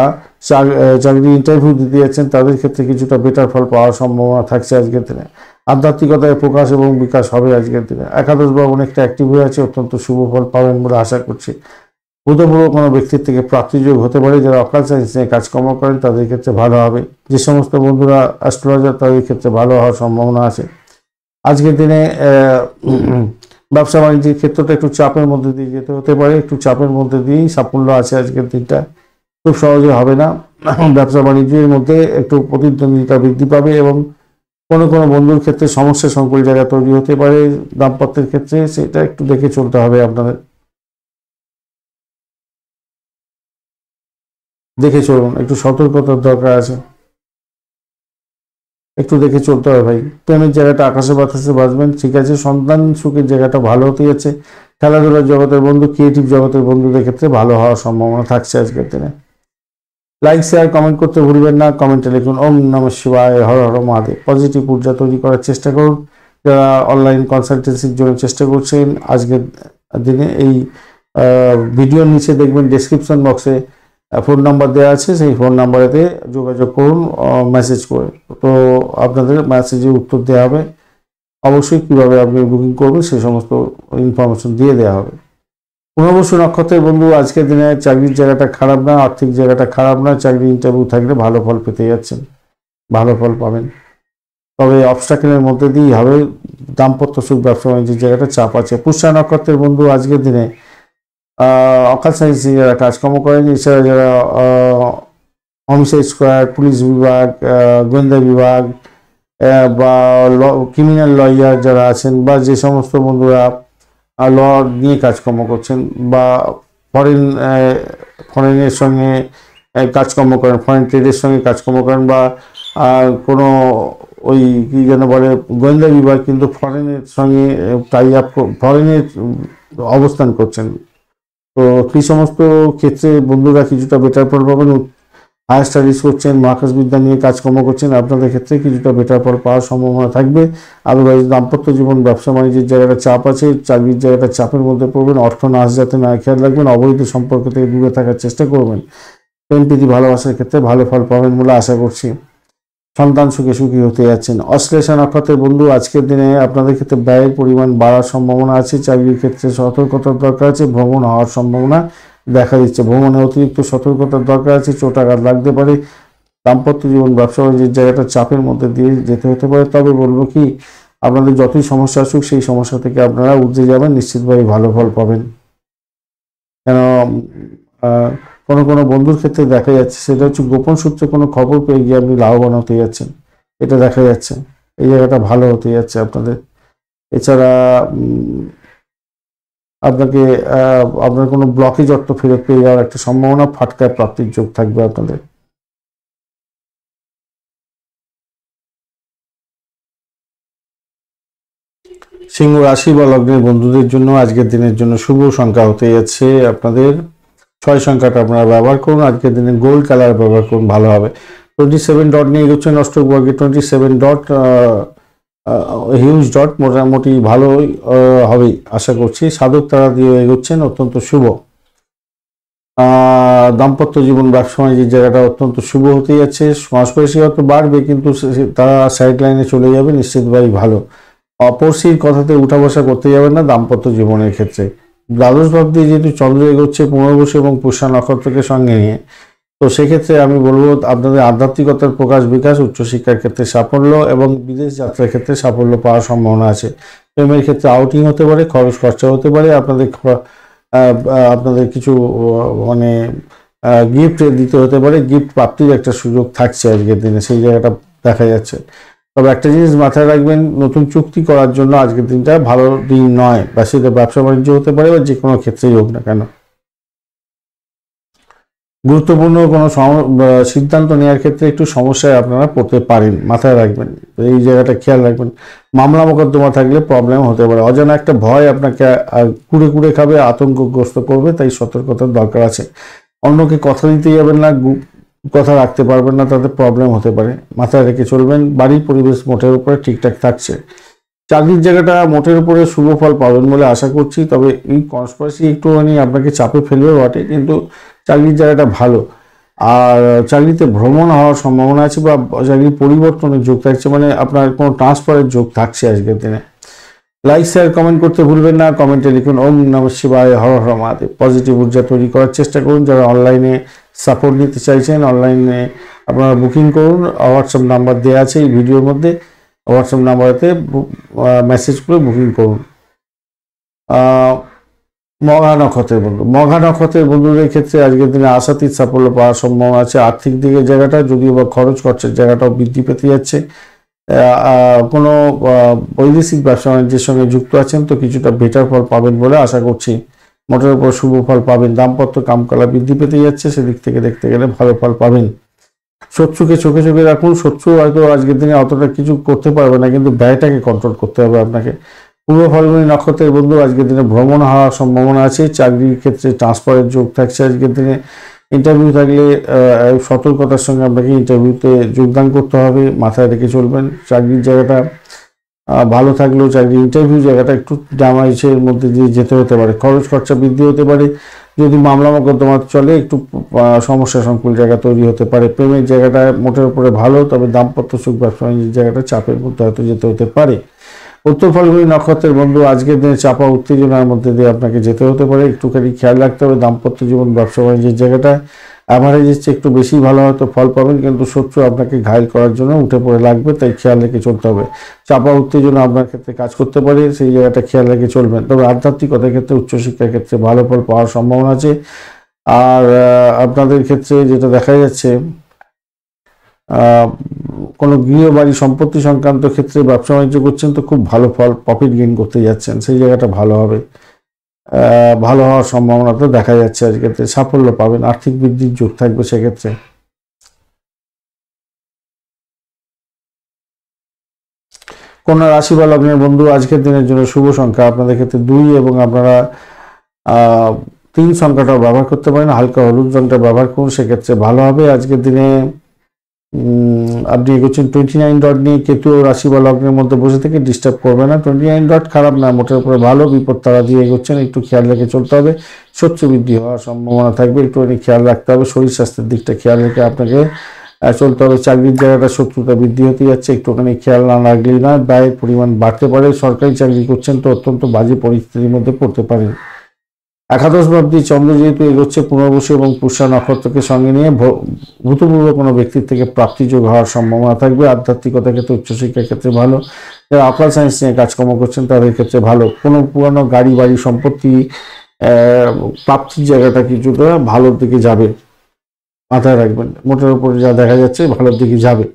চাকরি ইন্টারভিউ দিতে যাচ্ছেন তাদের ক্ষেত্রে কিছুটা বেটার ফল পাওয়ার সম্ভাবনা থাকছে আজকের দিনে। আধ্যাত্মিকতায় প্রকাশ এবং বিকাশ হবে আজকের দিনে। একাদশ ভাব অনেকটা অ্যাক্টিভ হয়ে আছে, অত্যন্ত শুভ ফল পাবেন বলে আশা করছি। ভূতপূর্ব কোনো ব্যক্তির থেকে প্রাপ্তিযোগ হতে পারে। যারা অকাল সায়েন্স নিয়ে কাজকর্ম করেন তাদের ক্ষেত্রে ভালো হবে। যে সমস্ত বন্ধুরা অ্যাস্ট্রোলজার তাদের ক্ষেত্রে ভালো হওয়ার সম্ভাবনা আছে আজকের দিনে। ব্যবসা বাণিজ্যের ক্ষেত্রটা একটু চাপের মধ্যে দিয়ে যেতে হতে পারে, একটু চাপের মধ্যে দিয়েই সাফল্য আছে আজকের দিনটা, খুব সহজে হবে না। ব্যবসা বাণিজ্যের মধ্যে একটু প্রতিদ্বন্দ্বিতা বৃদ্ধি পাবে, এবং কোনো কোনো বন্ধুর ক্ষেত্রে সমস্যা সংকুল জায়গা তৈরি হতে পারে। দাম্পত্যের ক্ষেত্রে সেটা একটু দেখে চলতে হবে আপনাদের, দেখে চলুন, একটু সতর্কতার দরকার আছে, একটু দেখে চলতে হবে ভাই। প্রেমের জায়গাটা আকাশে বাতাসে বাঁচবেন, ঠিক আছে। সন্তান সুখের জায়গাটা ভালো হতে যাচ্ছে। খেলাধুলার জগতের বন্ধু, ক্রিয়েটিভ জগতের বন্ধুদের ক্ষেত্রে ভালো হওয়ার সম্ভাবনা থাকছে আজকের দিনে। লাইক শেয়ার কমেন্ট করতে ভুলবেন না। কমেন্টে লিখুন ওম নমঃ শিবায়, হর হর মহাদেব। পজিটিভ ঊর্জা তৈরি করার চেষ্টা করুন। যারা অনলাইন কনসালটেন্সির জন্য চেষ্টা করছেন আজকের দিনে, এই ভিডিওর নিচে দেখবেন ডেসক্রিপশন বক্সে ফোন নাম্বার দেওয়া আছে, সেই ফোন নাম্বারেতে যোগাযোগ করুন মেসেজ করে। তো আপনাদের মেসেজে উত্তর দেওয়া হবে, অবশ্যই কীভাবে আপনি বুকিং করবেন সেই সমস্ত ইনফরমেশন দিয়ে দেওয়া হবে। পুনর্বসু নক্ষত্রের বন্ধু আজকের দিনে চাকরির জায়গাটা খারাপ না, আর্থিক জায়গাটা খারাপ না। চাকরি ইন্টারভিউ থাকলে ভালো ফল পেতে যাচ্ছেন, ভালো ফল পাবেন, তবে অবস্টাকেলের মধ্যে দিয়েই হবে। দাম্পত্য সুখ, ব্যবসা বাণিজ্যের জায়গাটা চাপ আছে। পুষ্যা নক্ষত্রের বন্ধু আজকের দিনে অকাল সায়েন্সে যারা কাজকর্ম করেন, এছাড়া যারা হোমসাইড স্কোয়ার, পুলিশ বিভাগ, গোয়েন্দা বিভাগ, বা ক্রিমিনাল লয়ার যারা আছেন, বা যে সমস্ত বন্ধুরা ল নিয়ে কাজকর্ম করছেন, বা ফরেনের সঙ্গে কাজকর্ম করেন, ফরেন ট্রেডের সঙ্গে কাজকর্ম করেন, বা কোনো ওই কী যেন বলে গোয়েন্দা বিভাগ, কিন্তু ফরেনের সঙ্গে টাই আপ, ফরেনের অবস্থান করছেন। তো এই সমস্ত ক্ষেত্রে বন্ধুরা কিছুটা বেটার ফল পাবেন। হায়ার স্টাডিজ করছেন, মহাকাশবিদ্যা নিয়ে কাজকর্ম করছেন, আপনাদের ক্ষেত্রে কিছুটা বেটার ফল পাওয়ার সম্ভাবনা থাকবে। আদারওয়াইজ দাম্পত্য জীবন, ব্যবসা বাণিজ্যের জায়গাটা চাপ আছে, চাকরির জায়গাটা চাপের মধ্যে পড়বেন। অর্থ নাশ যাতে না খেয়াল রাখবেন, অবৈধ সম্পর্ক থেকে দূরে থাকার চেষ্টা করবেন। প্রেম প্রীতি ভালোবাসার ক্ষেত্রে ভালো ফল পাবেন বলে আশা করছি। সন্তান সুখে সুখী হতে যাচ্ছেন। অশ্লেষা নক্ষত্রের বন্ধু আজকের দিনে আপনাদের ক্ষেত্রে ব্যয়ের পরিমাণ বাড়ার সম্ভাবনা আছে। চাকরির ক্ষেত্রে সতর্কতার দরকার আছে। ভ্রমণ হওয়ার সম্ভাবনা দেখা দিচ্ছে, ভ্রমণে অতিরিক্ত সতর্কতার দরকার আছে, চোটাঘাত লাগতে পারে। দাম্পত্য জীবন, ব্যবসা বাণিজ্যের জায়গাটা চাপের মধ্যে দিয়ে যেতে হতে পারে। তবে বলবো কি, আপনাদের যতই সমস্যা আসুক সেই সমস্যা থেকে আপনারা উঠে যাবেন, নিশ্চিতভাবে ভালো ফল পাবেন। কেন কোনো কোনো বন্ধুর ক্ষেত্রে দেখা যাচ্ছে সেটা হচ্ছে গোপন সূত্রে কোনো খবর পেয়ে গিয়ে আপনি লাভবান হতে যাচ্ছেন, এটা দেখা যাচ্ছে। এই জায়গাটা ভালো হতে যাচ্ছে আপনাদের। এছাড়া আপনাকে আপনার কোনো ব্লকেজ অর্থ ফেরত পেয়ে যাওয়ার একটা সম্ভাবনা, ফাটকায় প্রাপ্তির যোগ থাকবে আপনাদের। সিংহ রাশি বা লগ্নের বন্ধুদের জন্য আজকের দিনের জন্য শুভ সংখ্যা হতে যাচ্ছে আপনাদের 6 সংখ্যাটা আপনারা ব্যবহার করুন। আজকের দিনে গোল্ড কালার ব্যবহার করুন, ভালো হবে। 27 ডট নিয়ে এগোচ্ছেন অষ্টক বর্গে, 27 ডট হিউজ ডট, মোটামুটি ভালোই হবেই আশা করছি। সাধক তারা দিয়ে এগোচ্ছেন, অত্যন্ত শুভ। দাম্পত্য জীবন ব্যবসা বাণিজ্যের জায়গাটা অত্যন্ত শুভ হতে যাচ্ছে। সংস্পর্শী হয়তো বাড়বে, কিন্তু তারা সাইড লাইনে চলে যাবে, নিশ্চিতভাবেই ভালো। অপরশীর কথাতে উঠা বসা করতে যাবেন না দাম্পত্য জীবনের ক্ষেত্রে। দ্বাদশ ভাব দিয়ে যেহেতু চন্দ্র এগোচ্ছে পুনর্বসু এবং পুষ্যা নক্ষত্রকে সঙ্গে নিয়ে, তো সেক্ষেত্রে আমি বলবো আপনাদের আধ্যাত্মিকতার প্রকাশ বিকাশ, উচ্চশিক্ষার ক্ষেত্রে সাফল্য এবং বিদেশ যাত্রার ক্ষেত্রে সাফল্য পাওয়ার সম্ভাবনা আছে। প্রেমের ক্ষেত্রে আউটিং হতে পারে, খরচ খরচা হতে পারে, আপনাদের কিছু মানে গিফট দিতে হতে পারে, গিফট প্রাপ্তির একটা সুযোগ থাকছে আজকের দিনে, সেই জায়গাটা দেখা যাচ্ছে। তবে একটা জিনিস মাথায় রাখবেন, নতুন চুক্তি করার জন্য আজকের দিনটা ভালো দিন নয়, বা সেটা ব্যবসা বাণিজ্য হতে পারে বা যে কোনো ক্ষেত্রেই হোক না কেন। গুরুত্বপূর্ণ কোনো সিদ্ধান্ত নেওয়ার ক্ষেত্রে একটু সমস্যায় আপনারা পড়তে পারেন, মাথায় রাখবেন, এই জায়গাটা খেয়াল রাখবেন। মামলা মোকদ্দমা থাকলে প্রবলেম হতে পারে। অজানা একটা ভয় আপনাকে কুড়ে কুড়ে খাবে, আতঙ্কগ্রস্ত করবে, তাই সতর্কতার দরকার আছে। অন্যকে কথা দিতে যাবেন না, কথা রাখতে পারবেন না, তাতে প্রবলেম হতে পারে, মাথায় রেখে চলবেন। বাড়ির পরিবেশ মোটের উপরে ঠিকঠাক থাকছে। চাকরির জায়গাটা মোটের উপরে শুভ ফল পাবেন বলে আশা করছি। তবে এই কনস্পারেসি একটুখানি আপনাকে চাপে ফেলবে বটে, কিন্তু চাকরির জায়গাটা ভালো। আর চাকরিতে ভ্রমণ হওয়ার সম্ভাবনা আছে, বা চাকরির পরিবর্তনের যোগ থাকছে, মানে আপনার কোনো ট্রান্সফারের যোগ থাকছে আজকের দিনে। লাইক শেয়ার কমেন্ট করতে ভুলবেন না। কমেন্টে লিখুন ওম নমঃ শিবায়, হর হর মহাদেব। পজিটিভ ঊর্জা তৈরি করার চেষ্টা করুন। যারা অনলাইনে সাপোর্ট নিতে চাইছেন, অনলাইনে আপনারা বুকিং করুন। হোয়াটসঅ্যাপ নাম্বার দেওয়া আছে এই ভিডিওর মধ্যে, হোয়াটসঅ্যাপ নাম্বারেতে মেসেজ করে বুকিং করুন। মঘা নক্ষত্রের বন্ধুদের ক্ষেত্রে আজকের দিনে আশাতীত সাফল্য পাওয়ার সম্ভাবনা আছে। আর্থিক দিকের জায়গাটা যদিও বা খরচ খরচের জায়গাটাও বৃদ্ধি পেতে যাচ্ছে। কোনো বৈদেশিক ব্যবসা বাণিজ্যের সঙ্গে যুক্ত আছেন তো কিছুটা বেটার ফল পাবেন বলে আশা করছি। মোটের উপর শুভ ফল পাবেন। দাম্পত্য কামকলা বৃদ্ধি পেতে যাচ্ছে, সেদিক থেকে দেখতে গেলে ভালো ফল পাবেন। শত্রুকে চোখে চোখে রাখুন। শত্রু হয়তো আজকের দিনে অতটা কিছু করতে পারবে না, কিন্তু ব্যয়টাকে কন্ট্রোল করতে হবে আপনাকে। পূর্ব ফাল্গুনী নক্ষত্রের বন্ধু আজকের দিনে ভ্রমণ হওয়ার সম্ভাবনা আছে। চাকরির ক্ষেত্রে ট্রান্সফারের যোগ থাকছে আজকের দিনে। ইন্টারভিউ থাকলে সতর্কতার সঙ্গে আপনাকে ইন্টারভিউতে যোগদান করতে হবে, মাথায় রেখে চলবেন। চাকরির জায়গাটা ভালো থাকলেও চাকরি ইন্টারভিউ জায়গাটা একটু জামাইশের মধ্যে দিয়ে যেতে হতে পারে। খরচ খরচা বৃদ্ধি হতে পারে। যদি মামলা মোকদ্দমা চলে, একটু সমস্যা সংকুল জায়গা তৈরি হতে পারে। প্রেমের জায়গাটা মোটের উপরে ভালো, তবে দাম্পত্য সুখ ব্যবসা বাণিজ্যের জায়গাটা চাপের মধ্যে হয়তো যেতে হতে পারে। উত্তর ফাল্গুনী নক্ষত্রের বন্ধু আজকের দিনে চাপা উত্তেজনার মধ্যে দিয়ে আপনাকে যেতে হতে পারে, একটুখানি খেয়াল রাখতে হবে। দাম্পত্য জীবন ব্যবসা বাণিজ্যের জায়গাটা অ্যাভারেজের চেয়ে একটু বেশি ভালো হয়তো ফল পাবেন, কিন্তু শত্রু আপনাকে ঘায়ল করার জন্য উঠে পড়ে লাগবে, তাই খেয়াল রেখে চলতে হবে। চাপা উত্তেজনা আপনার ক্ষেত্রে কাজ করতে পারে, সেই জায়গাটা খেয়াল রেখে চলবেন। তবে আধ্যাত্মিকতার ক্ষেত্রে উচ্চশিক্ষার ক্ষেত্রে ভালো ফল পাওয়ার সম্ভাবনা আছে। আর আপনাদের ক্ষেত্রে যেটা দেখা যাচ্ছে, কোনো গৃহবাড়ি সম্পত্তি সংক্রান্ত ক্ষেত্রে ব্যবসা বাণিজ্য করছেন তো খুব ভালো ফল, প্রফিট গেইন করতে যাচ্ছেন, সেই জায়গাটা ভালো হবে। ভালো হওয়ার সম্ভাবনা তো দেখা যাচ্ছে। আজকের সাফল্য পাবেন, আর্থিক বৃদ্ধির যোগ থাকবে সেক্ষেত্রে। কন্যা রাশি বা লগ্নের বন্ধু আজকের দিনের জন্য শুভ সংখ্যা আপনাদের ক্ষেত্রে 2 এবং আপনারা 3 সংখ্যাটাও ব্যবহার করতে পারেন। হালকা হলুদ রংটা ব্যবহার করুন, সেক্ষেত্রে ভালো হবে। আজকের দিনে আপনি এগোচ্ছেন 29 ডট নিয়ে। কেতু রাশি বা লগ্নের মধ্যে বসে থেকে ডিস্টার্ব করবে না। 29 ডট খারাপ না, মোটের উপরে ভালো। বিপদ তারা দিয়ে এগোচ্ছেন, একটু খেয়াল রেখে চলতে হবে। শত্রু বৃদ্ধি হওয়ার সম্ভাবনা থাকবে, একটুখানি খেয়াল রাখতে হবে। শরীর স্বাস্থ্যের দিকটা খেয়াল রেখে আপনাকে চলতে হবে। চাকরির জায়গাটা শত্রুতা বৃদ্ধি হতে যাচ্ছে, একটুখানি খেয়াল না রাখলেই নয়। ব্যয়ের পরিমাণ বাড়তে পারে। সরকারি চাকরি করছেন তো অত্যন্ত বাজে পরিস্থিতির মধ্যে পড়তে পারেন। একাদশ ভাব দিয়ে চন্দ্র যেহেতু এগোচ্ছে পুনর্বসু এবং পুষ্যা নক্ষত্রকে সঙ্গে নিয়ে, ভূতপূর্ব কোনো ব্যক্তির থেকে প্রাপ্তিযোগ হওয়ার সম্ভাবনা থাকবে। আধ্যাত্মিকতার ক্ষেত্রে উচ্চশিক্ষার ক্ষেত্রে ভালো। যারা আপার সায়েন্স নিয়ে কাজকর্ম করছেন তাদের ক্ষেত্রে ভালো। কোনো পুরানো গাড়ি বাড়ি সম্পত্তি প্রাপ্তির জায়গাটা কিছুটা ভালোর দিকে যাবে, মাথায় রাখবেন। মোটের উপরে যা দেখা যাচ্ছে ভালোর দিকে যাবে।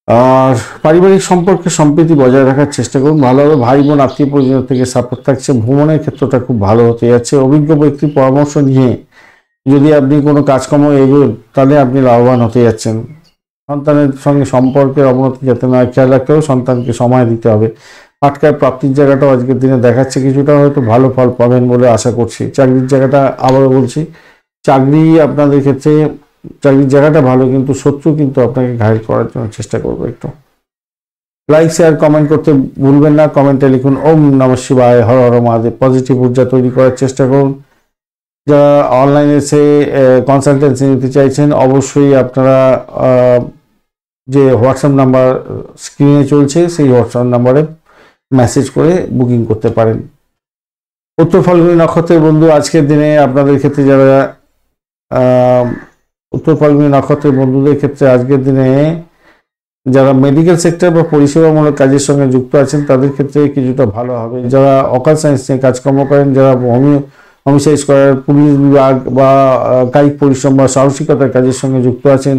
আর পারিবারিক সম্পর্কে সম্প্রীতি বজায় রাখার চেষ্টা করুন, ভালো হবে। ভাই বোন আত্মীয় পরিজন থেকে সাপোর্ট থাকছে। ভ্রমণের ক্ষেত্রটা খুব ভালো হতে যাচ্ছে। অভিজ্ঞ ব্যক্তির পরামর্শ নিয়ে যদি আপনি কোনো কাজকর্ম এগোন, তাহলে আপনি লাভবান হতে যাচ্ছেন। সন্তানের সঙ্গে সম্পর্কের অবনতি যাতে না খেয়াল রাখতে হবে, সন্তানকে সময় দিতে হবে। ফাটকায় প্রাপ্তির জায়গাটাও আজকের দিনে দেখাচ্ছে, কিছুটা হয়তো ভালো ফল পাবেন বলে আশা করছি। চাকরির জায়গাটা আবারও বলছি, চাকরি আপনাদের ক্ষেত্রে চাকরির জায়গাটা ভালো, কিন্তু শত্রু কিন্তু আপনাকে ঘায়েল করার জন্য চেষ্টা করবে। একটু লাইক শেয়ার কমেন্ট করতে ভুলবেন না। কমেন্টে লিখুন ওম নমঃ শিবায়, হর হর মহাদেব। পজিটিভ ঊর্জা তৈরি করার চেষ্টা করুন। যারা অনলাইনে এসে কনসালটেন্সি নিতে চাইছেন, অবশ্যই আপনারা যে হোয়াটসঅ্যাপ নাম্বার স্ক্রিনে চলছে সেই হোয়াটসঅ্যাপ নাম্বারে মেসেজ করে বুকিং করতে পারেন। উত্তর ফাল্গুনী নক্ষত্রের বন্ধু আজকের দিনে আপনাদের ক্ষেত্রে যারা উত্তর ফাল্গুনী নক্ষত্রের বন্ধুদের ক্ষেত্রে আজকের দিনে যারা মেডিকেল সেক্টর বা পরিষেবামূলক কাজের সঙ্গে যুক্ত আছেন তাদের ক্ষেত্রে কিছুটা ভালো হবে। যারা অকাল সায়েন্স নিয়ে কাজকর্ম করেন, যারা হোমিসাইজ করার পুলিশ বিভাগ বা কায়িক পরিশ্রম বা সাহসিকতার কাজের সঙ্গে যুক্ত আছেন,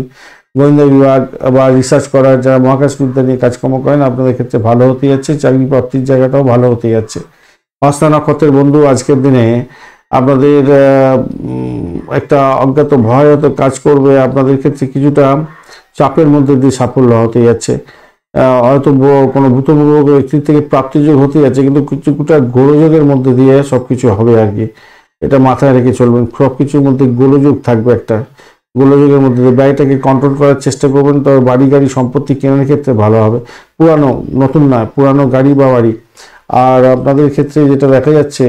গোয়েন্দা বিভাগ বা রিসার্চ করার যারা মহাকাশবিদ্যা নিয়ে কাজকর্ম করেন, আপনাদের ক্ষেত্রে ভালো হতে যাচ্ছে। চাকরি প্রাপ্তির জায়গাটাও ভালো হতে যাচ্ছে। হস্তা নক্ষত্রের বন্ধু আজকের দিনে আপনাদের একটা অজ্ঞাত ভয় হয়তো কাজ করবে, আপনাদের ক্ষেত্রে কিছুটা চাপের মধ্যে দিয়ে সাফল্য হতে যাচ্ছে। হয়তো কোনো ভূতপূর্ব ব্যক্তির থেকে প্রাপ্তিযোগ হতে যাচ্ছে, কিন্তু কিছুটা গোলযোগের মধ্যে দিয়ে সবকিছু হবে আর কি। এটা মাথায় রেখে চলবেন, সবকিছুর মধ্যে গোলযোগ থাকবে। একটা গোলযোগের মধ্যে দিয়ে ব্যয়টাকে কন্ট্রোল করার চেষ্টা করবেন। তবে বাড়ি গাড়ি সম্পত্তি কেনার ক্ষেত্রে ভালো হবে। পুরানো, নতুন নয়, পুরানো গাড়ি বা বাড়ি। আর আপনাদের ক্ষেত্রে যেটা দেখা যাচ্ছে,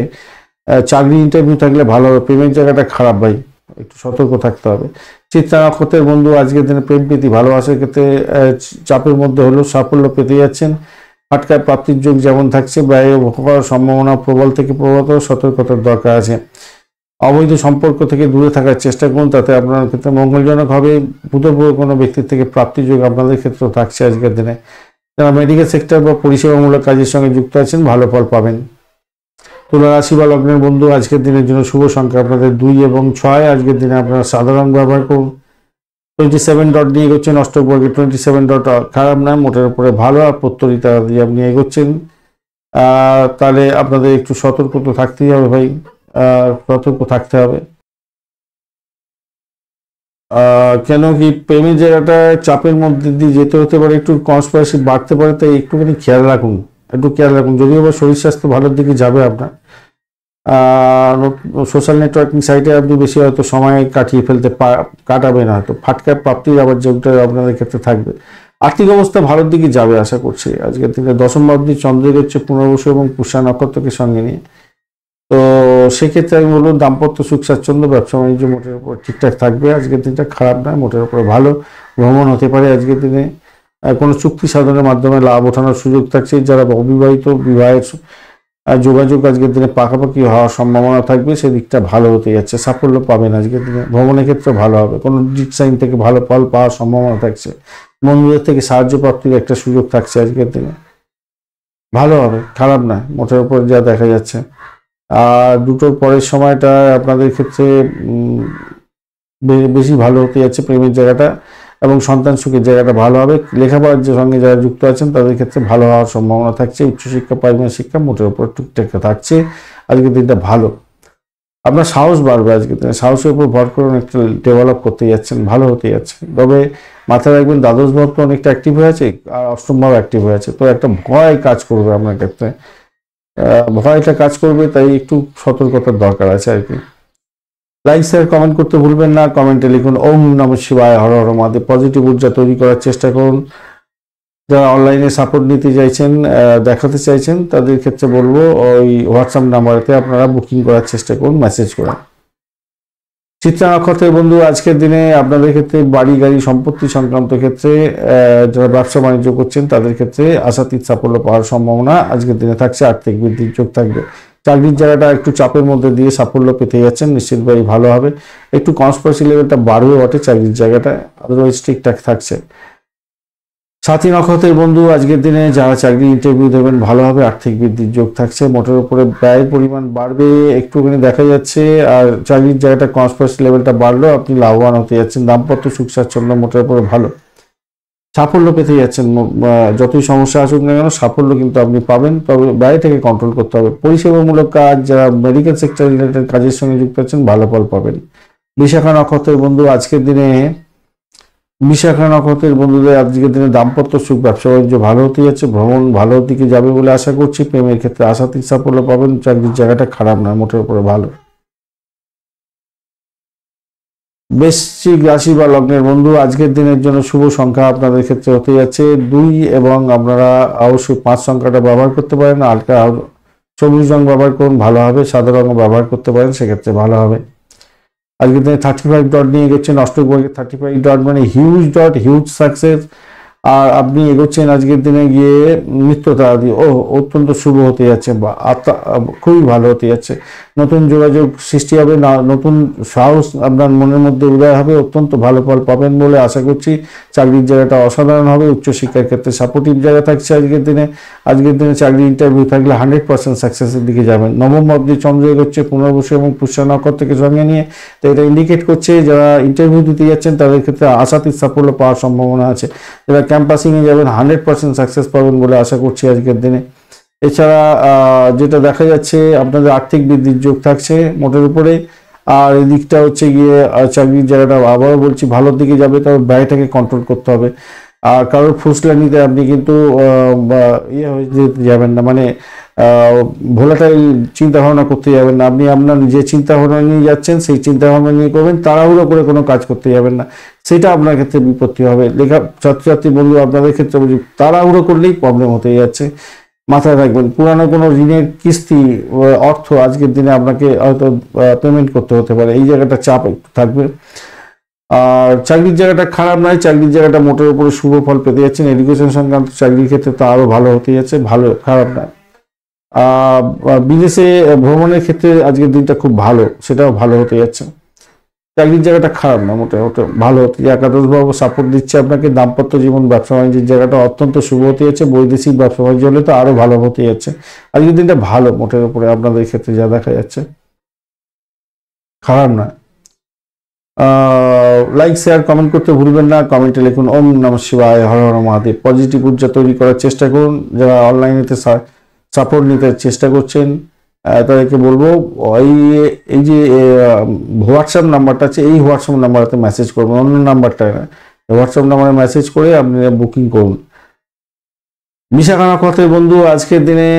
চাকরি ইন্টারভিউ থাকলে ভালো হবে। প্রেমের জায়গাটা খারাপ ভাই, একটু সতর্ক থাকতে হবে। চিত্রা নক্ষত্রের বন্ধু আজকের দিনে প্রেম প্রীতি ভালোবাসার ক্ষেত্রে চাপের মধ্যে হলেও সাফল্য পেতে যাচ্ছেন। ফাটকায় প্রাপ্তির যোগ যেমন থাকছে, ব্যয় করার সম্ভাবনা প্রবল থেকে প্রবলতর, সতর্কতার দরকার আছে। অবৈধ সম্পর্ক থেকে দূরে থাকার চেষ্টা করুন, তাতে আপনার ক্ষেত্রে মঙ্গলজনক হবে। ভূতপূর্ব কোনো ব্যক্তির থেকে প্রাপ্তির যোগ আপনাদের ক্ষেত্রেও থাকছে আজকের দিনে। যারা মেডিকেল সেক্টর বা পরিষেবামূলক কাজের সঙ্গে যুক্ত আছেন, ভালো ফল পাবেন। তুলা রাশি বা লগ্নের বন্ধু আজকের দিনের জন্য শুভ সংখ্যা আপনাদের 2 এবং 6। আজকের দিনে আপনারা সাধারণ ব্যবহার করুন। 27 ডট নিয়ে এগোচ্ছেন অষ্টবর্গে। 27 ডট খারাপ নয়, মোটের উপরে ভালো। আর প্রত্যরিতা দিয়ে আপনি এগোচ্ছেন, তাহলে আপনাদের একটু সতর্ক তো থাকতেই হবে ভাই, সতর্ক থাকতে হবে। কেন কি প্রেমের জায়গাটা চাপের মধ্যে দিয়ে যেতে হতে পারে, একটু কনস্পিরেসি বাড়তে পারে, তাই একটুখানি খেয়াল রাখুন, একটু খেয়াল রাখুন। যদিও বা শরীর স্বাস্থ্য ভালোর দিকে যাবে আপনার। সোশ্যাল নেটওয়ার্কিং সাইটে আপনি বেশি হয়তো সময় কাটিয়ে ফেলতে কাটাবেন, হয়তো ফাটকায় প্রাপ্তির আবার যোগটা আপনাদের ক্ষেত্রে থাকবে। আর্থিক অবস্থা ভালোর দিকে যাবে আশা করছি। আজকের দিনে দশম ভাবটি চন্দ্র হচ্ছে পুনর্বসু এবং পুষ্যা নক্ষত্রকে সঙ্গে নিয়ে। তো সেক্ষেত্রে আমি বলবো দাম্পত্য সুখ স্বাচ্ছন্দ্য, ব্যবসা বাণিজ্য মোটের উপর ঠিকঠাক থাকবে। আজকের দিনটা খারাপ নয়, মোটের উপরে ভালো। ভ্রমণ হতে পারে আজকের দিনে। কোনো চুক্তি সাধনের মাধ্যমে লাভ ওঠানোর সুযোগ থাকছে। যারা অবিবাহিত, বিবাহের যোগাযোগ আজকের দিনে পাকাপাকি হওয়ার সম্ভাবনা থাকবে, সেদিকটা ভালো হতে যাচ্ছে। সাফল্য পাবেন আজকের দিনে। ভ্রমণের ক্ষেত্রে ভালো হবে। কোনো ডিট সাইন থেকে ভালো ফল পাওয়ার সম্ভাবনা থাকছে। বন্ধুদের থেকে সাহায্য প্রাপ্তির একটা সুযোগ থাকছে আজকের দিনে। ভালো হবে, খারাপ না, মোটের উপর যা দেখা যাচ্ছে। আর দুটোর পরের সময়টা আপনাদের ক্ষেত্রে বেশি ভালো হতে যাচ্ছে। প্রেমের জায়গাটা এবং সন্তান সুখের জায়গাটা ভালো হবে। লেখাপড়ার সঙ্গে যারা যুক্ত আছেন তাদের ক্ষেত্রে ভালো হওয়ার সম্ভাবনা থাকছে। উচ্চশিক্ষা, প্রাইমারি শিক্ষা মোটের উপর টুকটাক থাকছে। আজকের দিনটা ভালো। আপনার সাহস বাড়বে আজকের দিনে। সাহসের উপর ভর করে অনেকটা ডেভেলপ করতে যাচ্ছেন, ভালো হতে যাচ্ছে। তবে মাথায় রাখবেন দ্বাদশ ভাব তো অনেকটা অ্যাক্টিভ হয়ে আছে, আর অষ্টম ভাব অ্যাক্টিভ হয়ে আছে। তো একটা ভয় কাজ করবে আপনার ক্ষেত্রে, ভয়টা কাজ করবে, তাই একটু সতর্কতার দরকার আছে আর কি। লাইক শেয়ার কমেন্ট করতে ভুলবেন না। কমেন্টে লিখুন ওম নমঃ শিবায়, হর হর মহাদেব। পজিটিভ ঊর্জা তৈরি করার চেষ্টা করুন। যারা অনলাইনে সাপোর্ট নিতে চাইছেন, দেখাতে চাইছেন, তাদের ক্ষেত্রে বলবো ওই হোয়াটসঅ্যাপ নাম্বারেতে আপনারা বুকিং করার চেষ্টা করুন, মেসেজ করুন। চিত্রা নক্ষত্রের বন্ধু আজকের দিনে আপনাদের ক্ষেত্রে বাড়ি গাড়ি সম্পত্তি সংক্রান্ত ক্ষেত্রে যারা ব্যবসা বাণিজ্য করছেন তাদের ক্ষেত্রে আশাতীত সাফল্য পাওয়ার সম্ভাবনা আজকের দিনে থাকছে। আর্থিক বৃদ্ধির যোগ থাকবে। চাকরির জায়গাটা একটু চাপের মধ্যে দিয়ে সাফল্য পেতে যাচ্ছেন, নিশ্চিতভাবে ভালো হবে। একটু কনস্পিরেসি লেভেলটা বাড়বে বটে চাকরির জায়গাটা, আদারওয়াইজ ঠিকঠাক থাকছে। সাথী নক্ষত্রের বন্ধু আজকের দিনে যারা চাকরি ইন্টারভিউ দেবেন ভালো হবে। আর্থিক বৃদ্ধির যোগ থাকছে। মোটের উপরে ব্যয়ের পরিমাণ বাড়বে একটুখানি দেখা যাচ্ছে। আর চাকরির জায়গাটা কনস্পিরেসি লেভেলটা বাড়লেও আপনি লাভবান হতে যাচ্ছেন। দাম্পত্য সুখ স্বাচ্ছন্দ্য মোটের উপরে ভালো। সাফল্য পেতে যাচ্ছেন। যতই সমস্যা আসুক না কেন সাফল্য কিন্তু আপনি পাবেন। তবে ব্যয়টাকে কন্ট্রোল করতে হবে। পরিষেবামূলক কাজ, যারা মেডিকেল সেক্টর রিলেটেড কাজের সঙ্গে যুক্ত আছেন ভালো ফল পাবেন। বিশাখা নক্ষত্রের বন্ধু আজকের দিনে বিশাখা নক্ষত্রের বন্ধুদের আজকের দিনে দাম্পত্য সুখ, ব্যবসা বাণিজ্য ভালো হতে যাচ্ছে, ভ্রমণ ভালো দিকে যাবে বলে আশা করছি। প্রেমের ক্ষেত্রে আশাতীত সাফল্য পাবেন, চাকরির জায়গাটা খারাপ না, মোটের উপরে ভালো। বৃশ্চিক রাশি বা লগ্নের বন্ধু আজকের দিনের জন্য শুভ সংখ্যা আপনাদের ক্ষেত্রে হতে যাচ্ছে 2 এবং আপনারা অবশ্যই 5 সংখ্যাটা ব্যবহার করতে পারেন। হালকা সবুজ রং ব্যবহার করুন, ভালো হবে। সাদা রং ব্যবহার করতে পারেন, সেক্ষেত্রে ভালো হবে। আজকের দিনে 35 ডট নিয়ে এগোচ্ছেন। অষ্টক বর্গের 35 ডট মানে হিউজ ডট, হিউজ সাকসেস। আর আপনি এগোচ্ছেন আজকের দিনে গিয়ে মিত্রতা অত্যন্ত শুভ হতে যাচ্ছে, বা খুবই ভালো হতে যাচ্ছে। নতুন যোগাযোগ সৃষ্টি হবে, নতুন সাহস আপনার মনের মধ্যে উদয় হবে, অত্যন্ত ভালো ফল পাবেন বলে আশা করছি। চাকরির জায়গাটা অসাধারণ হবে, উচ্চশিক্ষার ক্ষেত্রে সাপোর্টিভ জায়গা থাকছে আজকের দিনে। আজকের দিনে চাকরি ইন্টারভিউ থাকলে 100% সাকসেসের দিকে যাবেন। নবম অবধি চন্দ্র এগোচ্ছে পুনর্বসু এবং পুষ্য নক্ষত্রকে সঙ্গে নিয়ে, তো এটা ইন্ডিকেট করছে যারা ইন্টারভিউ দিতে যাচ্ছেন তাদের ক্ষেত্রে আশাতীত সাফল্য পাওয়ার সম্ভাবনা আছে। যারা ক্যাম্পাসিংয়ে যাবেন 100% সাকসেস পাবেন বলে আশা করছি আজকের দিনে। এছাড়া যেটা দেখা যাচ্ছে আপনাদের আর্থিক বৃদ্ধির যোগ থাকছে মোটের উপরে। আর এই দিকটা হচ্ছে গিয়ে চাকরির জায়গাটা আবারও বলছি ভালোর দিকে যাবে, তবে ব্যয়টাকে কন্ট্রোল করতে হবে। আর কারোর ফুসলা নিতে আপনি কিন্তু ইয়ে হয়ে যেতে যাবেন না, মানে ভোলাটাইল চিন্তা ভাবনা করতে যাবেন না। আপনি আপনার যে চিন্তা ভাবনা নিয়ে যাচ্ছেন সেই চিন্তা ভাবনা নিয়ে করবেন, তাড়াহুড়ো করে কোনো কাজ করতে যাবেন না, সেটা আপনার ক্ষেত্রে বিপত্তি হবে। লেখা ছাত্রছাত্রী বন্ধু আপনাদের ক্ষেত্রে বলছি তাড়াহুড়ো করলেই প্রবলেম হতে যাচ্ছে, মাথায় রাখবেন। পুরানো কোনো ঋণের কিস্তি অর্থ আজকের দিনে আপনাকে হয়তো পেমেন্ট করতে হতে পারে, এই জায়গাটা চাপ একটু থাকবে। আর চাকরির জায়গাটা খারাপ নয়, চাকরির জায়গাটা মোটের উপরে শুভ ফল পেতে যাচ্ছেন। এডুকেশন সংক্রান্ত চাকরির ক্ষেত্রে তো আরো ভালো হতে যাচ্ছে, ভালো খারাপ নয়। বিদেশে ভ্রমণের ক্ষেত্রে আজকের দিনটা খুব ভালো, সেটাও ভালো হতে যাচ্ছে। চাকরির জায়গাটা খারাপ না, মোটামুটি ভালো হতে। একাদশ ভাব সাপোর্ট দিচ্ছে আপনাকে। দাম্পত্য জীবন, ব্যবসা বাণিজ্যের জায়গাটা অত্যন্ত শুভ হতে যাচ্ছে। বৈদেশিক ব্যবসা বাণিজ্য হলে তো আরো ভালো হতে যাচ্ছে। আজকের দিনটা ভালো মোটের উপরে আপনাদের ক্ষেত্রে যা দেখা যাচ্ছে, খারাপ না। লাইক শেয়ার কমেন্ট করতে ভুলবেন না। কমেন্টে লিখুন ওম নমঃ শিবায়, হর হর মহাদেব। পজিটিভ ঊর্জা তৈরি করার চেষ্টা করুন। যারা অনলাইনেতে সাপোর্ট নিতে চেষ্টা করছেন তাদেরকে বলবো এই যে হোয়াটসঅ্যাপ নাম্বারটা আছে, এই হোয়াটসঅ্যাপ নাম্বারতে মেসেজ করবেন, অন্য নাম্বারটা না। হোয়াটসঅ্যাপ নাম্বারে মেসেজ করে আপনি বুকিং করুন। বিশাখা নক্ষত্রের বন্ধু আজকের দিনে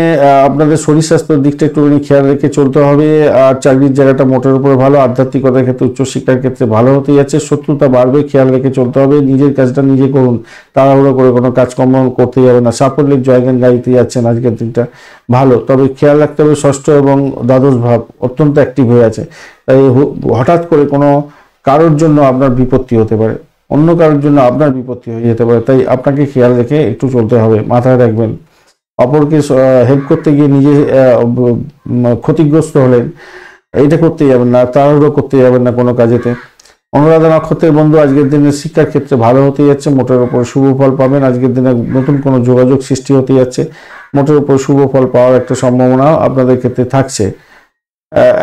আপনাদের শরীর স্বাস্থ্যের দিকটা একটুখানি খেয়াল রেখে চলতে হবে। আর চাকরির জায়গাটা মোটের উপরে ভালো। আধ্যাত্মিকতার ক্ষেত্রে, উচ্চশিক্ষার ক্ষেত্রে ভালো হতে যাচ্ছে। শত্রুতা বাড়বে, খেয়াল রেখে চলতে হবে। নিজের কাজটা নিজে করুন, তাড়াহুড়ো করে কোনো কাজকর্ম করতে যাবে না। সাফল্যের জয়গান গাইতে যাচ্ছেন আজকের দিনটা ভালো, তবে খেয়াল রাখতে হবে ষষ্ঠ এবং দ্বাদশ ভাব অত্যন্ত অ্যাক্টিভ হয়ে আছে। তাই হঠাৎ করে কোনো কারোর জন্য আপনার বিপত্তি হতে পারে, অন্য কারোর জন্য আপনার বিপত্তি হয়ে যেতে পারে। তাই আপনাকে খেয়াল রেখে একটু চলতে হবে, মাথায় রাখবেন। অপরকে হেল্প করতে গিয়ে নিজে ক্ষতিগ্রস্ত হলেন, এইটা করতে যাবেন না, তাড়াহুড়ো করতে যাবেন না কোনো কাজেতে। অনুরাধা নক্ষত্রের বন্ধু আজকের দিনে শিক্ষার ক্ষেত্রে ভালো হতে যাচ্ছে, মোটের উপর শুভ ফল পাবেন। আজকের দিনে নতুন কোনো যোগাযোগ সৃষ্টি হতে যাচ্ছে, মোটের উপর শুভ ফল পাওয়ার একটা সম্ভাবনা আপনাদের ক্ষেত্রে থাকছে।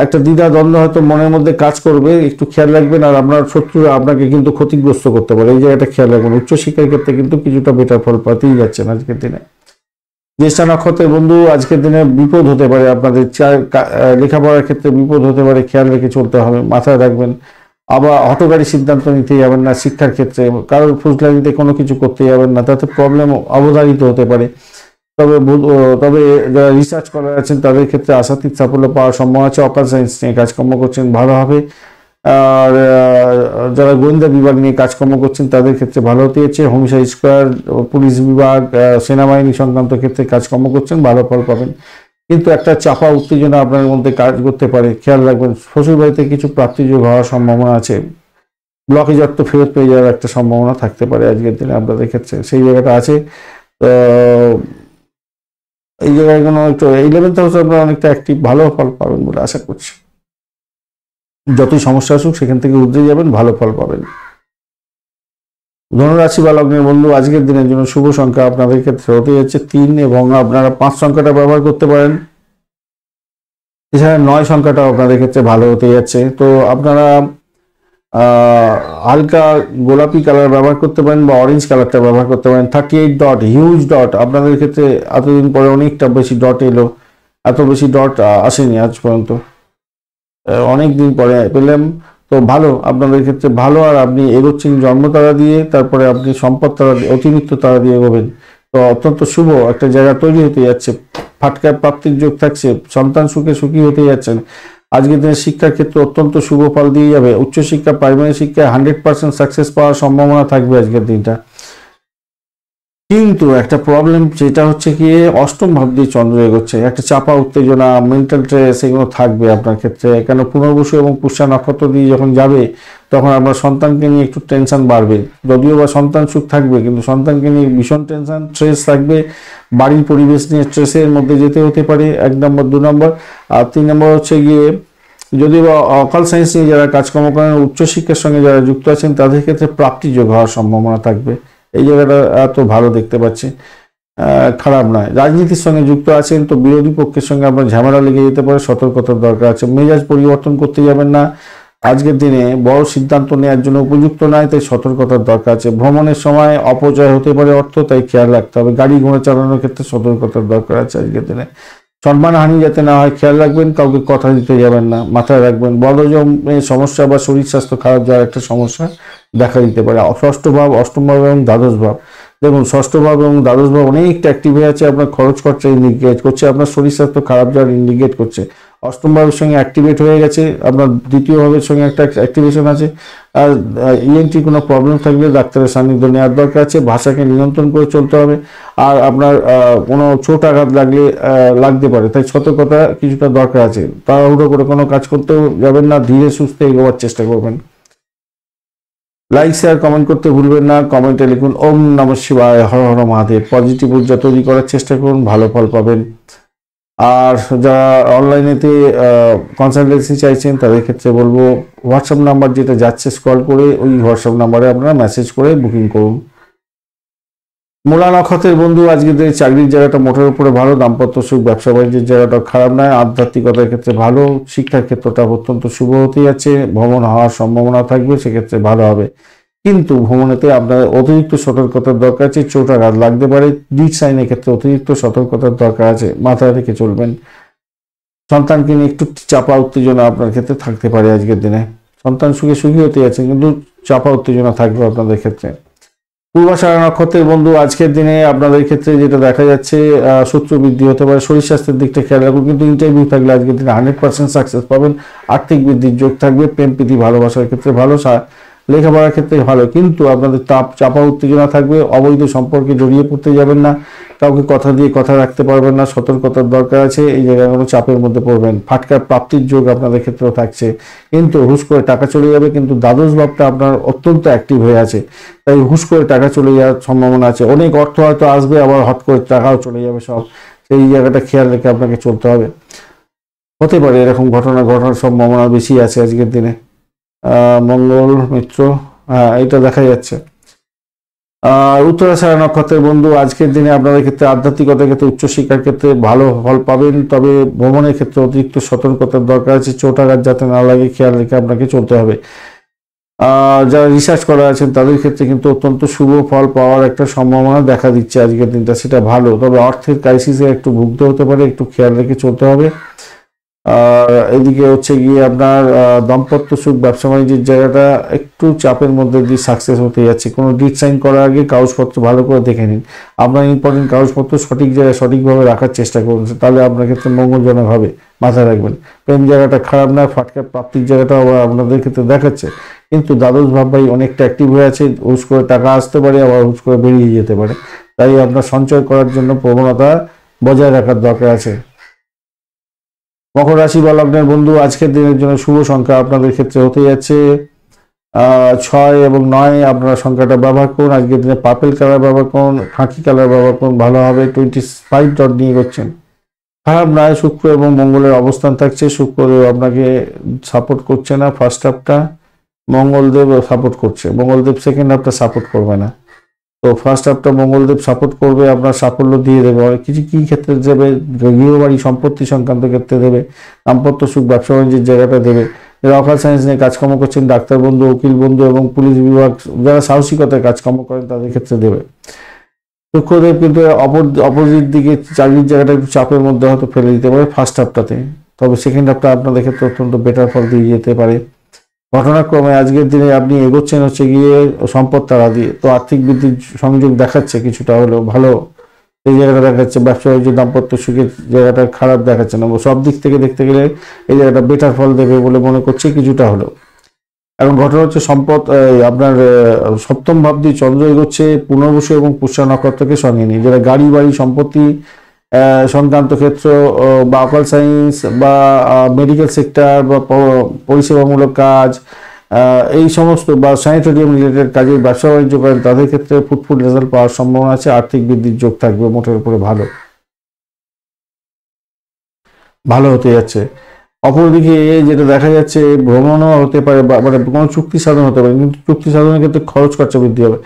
একটা দ্বিধা দ্বন্দ্ব হয়তো মনের মধ্যে কাজ করবে, একটু খেয়াল রাখবেন। আর আপনার শত্রুরা আপনাকে কিন্তু ক্ষতিগ্রস্ত করতে পারে, এই জায়গাটা খেয়াল রাখবেন। উচ্চশিক্ষার ক্ষেত্রে কিন্তু কিছুটা বেটার ফল পাতেই যাচ্ছেন আজকের দিনে। জ্যেষ্ঠা নক্ষত্রের বন্ধু আজকের দিনে বিপদ হতে পারে, আপনাদের লেখাপড়ার ক্ষেত্রে বিপদ হতে পারে, খেয়াল রেখে চলতে হবে, মাথায় রাখবেন। আবার হঠকারী সিদ্ধান্ত নিতে যাবেন না। শিক্ষার ক্ষেত্রে কারোর ফুসলানিতে কোনো কিছু করতে যাবেন না, তাতে প্রবলেম অবধারিত হতে পারে। তবে যারা রিসার্চ করার আছেন তাদের ক্ষেত্রে আশাতীত সাফল্য পাওয়ার সম্ভাবনা আছে। অকাল সায়েন্স নিয়ে কাজকর্ম করছেন, ভালো হবে। আর যারা গোয়েন্দা বিভাগ নিয়ে কাজকর্ম করছেন তাদের ক্ষেত্রে ভালো হতে যাচ্ছে। হোমিসাইড স্কোয়াড, পুলিশ বিভাগ, সেনাবাহিনী সংক্রান্ত ক্ষেত্রে কাজকর্ম করছেন, ভালো ফল পাবেন। কিন্তু একটা চাপা উত্তেজনা আপনার মধ্যে কাজ করতে পারে, খেয়াল রাখবেন। শ্বশুর বাড়িতে কিছু প্রাপ্তিযোগ হওয়ার সম্ভাবনা আছে। ব্লকেজ অর্থ ফেরত পেয়ে যাওয়ার একটা সম্ভাবনা থাকতে পারে আজকের দিনে আপনাদের ক্ষেত্রে, সেই জায়গাটা আছে। তো এই জায়গায় কোনো একটু 11th হাউসে আপনারা অনেকটা অ্যাক্টিভ, ভালো ফল পাবেন বলে আশা করছি। যতই সমস্যা আসুক সেখান থেকে উঠে যাবেন, ভালো ফল পাবেন। ধনুরাশি বা লগ্নের বন্ধু আজকের দিনের জন্য শুভ সংখ্যা আপনাদের ক্ষেত্রে হতে যাচ্ছে 3 এবং আপনারা 5 সংখ্যাটা ব্যবহার করতে পারেন। এছাড়া 9 সংখ্যাটাও আপনাদের ক্ষেত্রে ভালো হতে যাচ্ছে। তো আপনারা হালকা গোলাপি কালার ব্যবহার করতে পারেন বা অরেঞ্জ কালারটা ব্যবহার করতে পারেন। 38 ডট, হিউজ ডট আপনাদের ক্ষেত্রে এতদিন পরে অনেকটা বেশি ডট এলো, এত বেশি ডট আসেনি আজ পর্যন্ত, অনেক দিন পরে পেলাম। তো তো ভালো, আপনাদের ক্ষেত্রে ভালো। আর আপনি এগোচ্ছেন জন্ম তারা দিয়ে, তারপরে আপনি সম্পদ তারা দিয়ে, অতিরিক্ত তারা দিয়ে এগোবেন। তো অত্যন্ত শুভ একটা জায়গা তৈরি হতে যাচ্ছে, ফাটকায় প্রাপ্তির যোগ থাকছে, সন্তান সুখে সুখী হতে যাচ্ছেন। আজকের দিনে শিক্ষার ক্ষেত্রে অত্যন্ত শুভ ফল দিয়ে যাবে। উচ্চশিক্ষা, প্রাইমারি শিক্ষায় 100% সাকসেস পাওয়ার সম্ভাবনা থাকবে আজকের দিনটা। কিন্তু একটা প্রবলেম, যেটা হচ্ছে কি অষ্টম ভাব দিয়ে চন্দ্র এগোচ্ছে, একটা চাপা উত্তেজনা, মেন্টাল স্ট্রেস এগুলো থাকবে আপনার ক্ষেত্রে। কেন পুনর্বসু এবং পুষ্যা নক্ষত্র দিয়ে যখন যাবে, তখন আপনার সন্তানকে নিয়ে একটু টেনশন বাড়বে। যদিও বা সন্তান সুখ থাকবে, কিন্তু সন্তানকে নিয়ে ভীষণ টেনশন, স্ট্রেস থাকবে। বাড়ির পরিবেশ নিয়ে স্ট্রেসের মধ্যে যেতে হতে পারে, 1 নম্বর। 2 নম্বর আর 3 নম্বর হচ্ছে গিয়ে, যদিও বা অকাল সায়েন্স নিয়ে যারা কাজকর্ম করেন, উচ্চশিক্ষার সঙ্গে যারা যুক্ত আছেন, তাদের ক্ষেত্রে প্রাপ্তিযোগ হওয়ার সম্ভাবনা থাকবে। এই জায়গাটা এত ভালো দেখতে পাচ্ছি, খারাপ নয়। রাজনীতির সঙ্গে যুক্ত আছেন তো বিরোধী পক্ষের সঙ্গে আপনার ঝামেলা লেগে যেতে পারে, সতর্কতার দরকার আছে। মেজাজ পরিবর্তন করতে যাবেন না, আজকের দিনে বড় সিদ্ধান্ত নেওয়ার জন্য উপযুক্ত নয়, তাই সতর্কতার দরকার আছে। ভ্রমণের সময় অপচয় হতে পারে অর্থ, তাই খেয়াল রাখতে হবে। গাড়ি ঘোড়া চালানোর ক্ষেত্রে সতর্কতার দরকার আছে আজকের দিনে। সম্মানহানি যাতে না হয় খেয়াল রাখবেন, কাউকে কথা দিতে যাবেন না, মাথায় রাখবেন। বদহজমের সমস্যা বা শরীর স্বাস্থ্য খারাপ যাওয়ার একটা সমস্যা দেখা দিতে পারে। ষষ্ঠ ভাব, অষ্টম ভাব এবং দ্বাদশ ভাব, দেখুন ষষ্ঠ ভাব এবং দ্বাদশ ভাব অনেকটা অ্যাক্টিভ হয়ে আছে, আপনার খরচ খরচা ইন্ডিকেট করছে, আপনার শরীর স্বাস্থ্য খারাপ যাওয়ার ইন্ডিকেট করছে। অষ্টম ভাবের সঙ্গে অ্যাক্টিভেট হয়ে গেছে, আপনার দ্বিতীয় ভাবের সঙ্গে একটা অ্যাক্টিভেশন আছে। আর ইএনটি কোনো প্রবলেম থাকলে ডাক্তারের সান্নিধ্য নেওয়ার দরকার আছে। ভাষাকে নিয়ন্ত্রণ করে চলতে হবে। আর আপনার কোনো চোট আঘাত লাগতে পারে, তাই সতর্কতা কিছুটা দরকার আছে। তাড়াহুড়ো করে কোনো কাজ করতেও যাবেন না, ধীরে সুস্থে এগোবার চেষ্টা করবেন। লাইক শেয়ার কমেন্ট করতে ভুলবেন না। কমেন্টে লিখুন ওম নমঃ শিবায়, হর হর মহাদেব। পজিটিভ ঊর্জা তৈরি করার চেষ্টা করুন, ভালো ফল পাবেন। আর যারা অনলাইনেতে কনসালটেন্সি চাইছেন, তাদের ক্ষেত্রে বলবো হোয়াটসঅ্যাপ নাম্বার যেটা যাচ্ছে স্ক্রল করে, ওই হোয়াটসঅ্যাপ নাম্বারে আপনারা মেসেজ করে বুকিং করুন। মূলা নক্ষত্রের বন্ধু, আজকের দিনে চাকরির জায়গাটা মোটের উপরে ভালো। দাম্পত্য সুখ, ব্যবসা বাণিজ্যের জায়গাটা খারাপ নয়। আধ্যাত্মিকতার ক্ষেত্রে ভালো। শিক্ষার ক্ষেত্রটা অত্যন্ত শুভ হতে যাচ্ছে। ভ্রমণ হওয়ার সম্ভাবনা থাকবে, সেক্ষেত্রে ভালো হবে। কিন্তু ভ্রমণেতে আপনার অতিরিক্ত সতর্কতার দরকার আছে, চোট আঘাত লাগতে পারে। ডিট সাইনের ক্ষেত্রে অতিরিক্ত সতর্কতার দরকার আছে, মাথায় রেখে চলবেন। সন্তানকে নিয়ে একটু চাপা উত্তেজনা আপনার ক্ষেত্রে থাকতে পারে আজকের দিনে। সন্তান সুখে সুখী হতে যাচ্ছে, কিন্তু চাপা উত্তেজনা থাকবে আপনাদের ক্ষেত্রে। পূর্বাষাঢ়া নক্ষত্রের বন্ধু, আজকের দিনে আপনাদের ক্ষেত্রে যেটা দেখা যাচ্ছে, শত্রু বৃদ্ধি হতে পারে। শরীর স্বাস্থ্যের দিকটা খেয়াল রাখুন, কিন্তু ইন্টারভিউ থাকলে আজকের দিনে 100% সাকসেস পাবেন। আর্থিক বৃদ্ধির যোগ থাকবে। প্রেম প্রীতি ভালোবাসার ক্ষেত্রে ভালো, লেখাপড়ার ক্ষেত্রে ভালো। কিন্তু আপনাদের চাপা উত্তেজনা থাকবে। অবৈধ সম্পর্কে জড়িয়ে পড়তে যাবেন না, কাউকে কথা দিয়ে কথা রাখতে পারবেন না, সতর্কতার দরকার আছে। এই জায়গাগুলো চাপের মধ্যে পড়বেন। ফাটকার প্রাপ্তির যোগ আপনাদের ক্ষেত্রেও থাকছে, কিন্তু হুশ করে টাকা চলে যাবে। কিন্তু দ্বাদশ ভাবটা আপনার অত্যন্ত অ্যাক্টিভ হয়ে আছে, তাই হুশ করে টাকা চলে যাওয়ার সম্ভাবনা আছে। অনেক অর্থ হয়তো আসবে, আবার হট করে টাকাও চলে যাবে সব। সেই জায়গাটা খেয়াল রেখে আপনাকে চলতে হবে। হতে পারে এরকম ঘটনা ঘটার সম্ভাবনা বেশি আছে আজকের দিনে। মঙ্গল মিত্র, এটা দেখা যাচ্ছে। উত্তরাষাঢ়া নক্ষত্রের বন্ধু, আজকের দিনে আপনাদের ক্ষেত্রে আধ্যাত্মিকতার ক্ষেত্রে, উচ্চশিক্ষার ক্ষেত্রে ভালো ফল পাবেন। তবে ভ্রমণের ক্ষেত্রে অতিরিক্ত সতর্কতার দরকার আছে। চোট আঘাত যাতে না লাগে খেয়াল রেখে আপনাকে চলতে হবে। যারা রিসার্চ করা আছেন, তাদের ক্ষেত্রে কিন্তু অত্যন্ত শুভ ফল পাওয়ার একটা সম্ভাবনা দেখা দিচ্ছে আজকের দিনটা, সেটা ভালো। তবে অর্থের ক্রাইসিসে একটু ভুগতে হতে পারে, একটু খেয়াল রেখে চলতে হবে। এদিকে হচ্ছে গিয়ে আপনার দাম্পত্য সুখ, ব্যবসা বাণিজ্যের জায়গাটা একটু চাপের মধ্যে দিয়ে সাকসেস হতে যাচ্ছে। কোনো ডিট সাইন করার আগে কাগজপত্র ভালো করে দেখে নিন। আপনার ইম্পর্টেন্ট কাগজপত্র সঠিক জায়গায় সঠিকভাবে রাখার চেষ্টা করুন, তাহলে আপনার ক্ষেত্রে মঙ্গলজনক হবে, মাথায় রাখবেন। প্রেম জায়গাটা খারাপ নয়, ফাটকার প্রাপ্তির জায়গাটাও আপনাদের ক্ষেত্রে দেখাচ্ছে। কিন্তু দ্বাদশ ভাব ভাই অনেকটা অ্যাক্টিভ হয়ে আছে, হুশ করে টাকা আসতে পারে, আবার হুশ করে বেরিয়ে যেতে পারে। তাই আপনার সঞ্চয় করার জন্য প্রবণতা বজায় রাখার দরকার আছে। মকর রাশি বা লগ্নের বন্ধু, আজকের দিনের জন্য শুভ সংখ্যা আপনাদের ক্ষেত্রে হতে যাচ্ছে 6 এবং 9। আপনারা সংখ্যাটা ব্যবহার করুন। আজকের দিনে পার্পেল কালার ব্যবহার করুন, খাকি কালার ব্যবহার করুন, ভালো হবে। 25 ডট নিয়ে করছেন, খারাপ নয়। শুক্র এবং মঙ্গলের অবস্থান থাকছে। শুক্রদেব আপনাকে সাপোর্ট করছে না ফার্স্ট হাফটা, মঙ্গলদেব সাপোর্ট করছে। মঙ্গলদেব সেকেন্ড হাফটা সাপোর্ট করবে না। তো ফার্স্ট হাফটা মঙ্গলদেব সাপোর্ট করবে, আপনার সাফল্য দিয়ে দেবে। কিছু কি ক্ষেত্রে দেবে, গৃহবাড়ি সম্পত্তি সংক্রান্ত ক্ষেত্রে দেবে। দাম্পত্য সুখ, ব্যবসা বাণিজ্যের জায়গাটা দেবে। যারা অকাল সায়েন্স নিয়ে কাজকর্ম করছেন, ডাক্তার বন্ধু, উকিল বন্ধু এবং পুলিশ বিভাগ, যারা সাহসিকতায় কাজকর্ম করেন, তাদের ক্ষেত্রে দেবে। শুক্রদেব কিন্তু অপোজিট দিকে চাকরির জায়গাটা একটু চাপের মধ্যে হয়তো ফেলে দিতে পারে ফার্স্ট হাফটাতে, তবে সেকেন্ড হাফটা আপনাদের ক্ষেত্রে অত্যন্ত বেটার ফল দিয়ে যেতে পারে। ঘটনাক্রমে আজকের দিনে আপনি এগোচ্ছেন হচ্ছে গিয়ে সম্পদ তারা দিয়ে, তো আর্থিক বৃদ্ধির সংযোগ দেখাচ্ছে কিছুটা হলেও ভালো। এই জায়গাটা দেখাচ্ছে ব্যবসা বাণিজ্য দাম্পত্য সুখের জায়গাটা খারাপ দেখাচ্ছে না, সব দিক থেকে দেখতে গেলে এই জায়গাটা বেটার ফল দেবে বলে মনে করছে কিছুটা হলেও। এখন ঘটনা হচ্ছে সম্পদ আপনার সপ্তম ভাব দিয়ে চন্দ্র এগোচ্ছে পুনর্বসু এবং পুষ্যা নক্ষত্রকে সঙ্গে নিয়ে, যারা গাড়ি বাড়ি সম্পত্তি সংক্রান্ত ক্ষেত্র বা অকাল সায়েন্স বা মেডিকেল সেক্টর বা পরিষেবামূলক কাজ, এই সমস্ত বা স্যানিটোরিয়াম রিলেটেড কাজে ব্যবসা বাণিজ্য করেন তাদের ক্ষেত্রে ফুটফুট রেজাল্ট পাওয়ার সম্ভাবনা আছে। আর্থিক বৃদ্ধির যোগ থাকবে, মোটের উপরে ভালো হতে যাচ্ছে। অপরদিকে যেটা দেখা যাচ্ছে ভ্রমণও হতে পারে, মানে কোনো চুক্তি সাধন হতে পারে, কিন্তু চুক্তি সাধনের ক্ষেত্রে খরচ খরচা বৃদ্ধি হবে।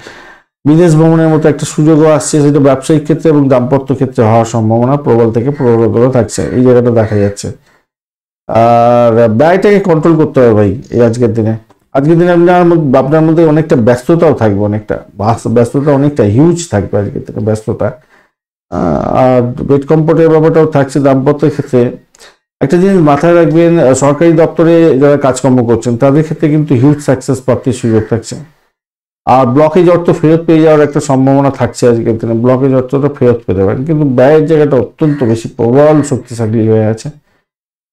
বিদেশ ভ্রমণের মতো একটা সুযোগও আসছে, সেটা ব্যবসায়িক ক্ষেত্রে এবং দাম্পত্য ক্ষেত্রে হওয়ার সম্ভাবনা প্রবল থেকে প্রবল থাকছে, এই জায়গাটা দেখা যাচ্ছে। আর ব্যয়টাকে কন্ট্রোল করতে হবে ভাই এই আজকের দিনে আপনার মধ্যে অনেকটা ব্যস্ততাও থাকবে, ব্যস্ততা অনেকটা হিউজ থাকবে আজকের দিনে ব্যস্ততা। আর বেড কমফোর্টের ব্যাপারটাও থাকছে দাম্পত্যের ক্ষেত্রে। একটা জিনিস মাথায় রাখবেন, সরকারি দপ্তরে যারা কাজকর্ম করছেন তাদের ক্ষেত্রে কিন্তু হিউজ সাকসেস প্রাপ্তির সুযোগ থাকছে। আর ব্লকেজ অর্থ ফেরত পেয়ে যাওয়ার একটা সম্ভাবনা থাকছে আজকের দিনে, ব্লকেজ অর্থটা ফেরত পেতে পারেন, কিন্তু ব্যয়ের জায়গাটা অত্যন্ত বেশি প্রবল শক্তিশালী হয়ে আছে।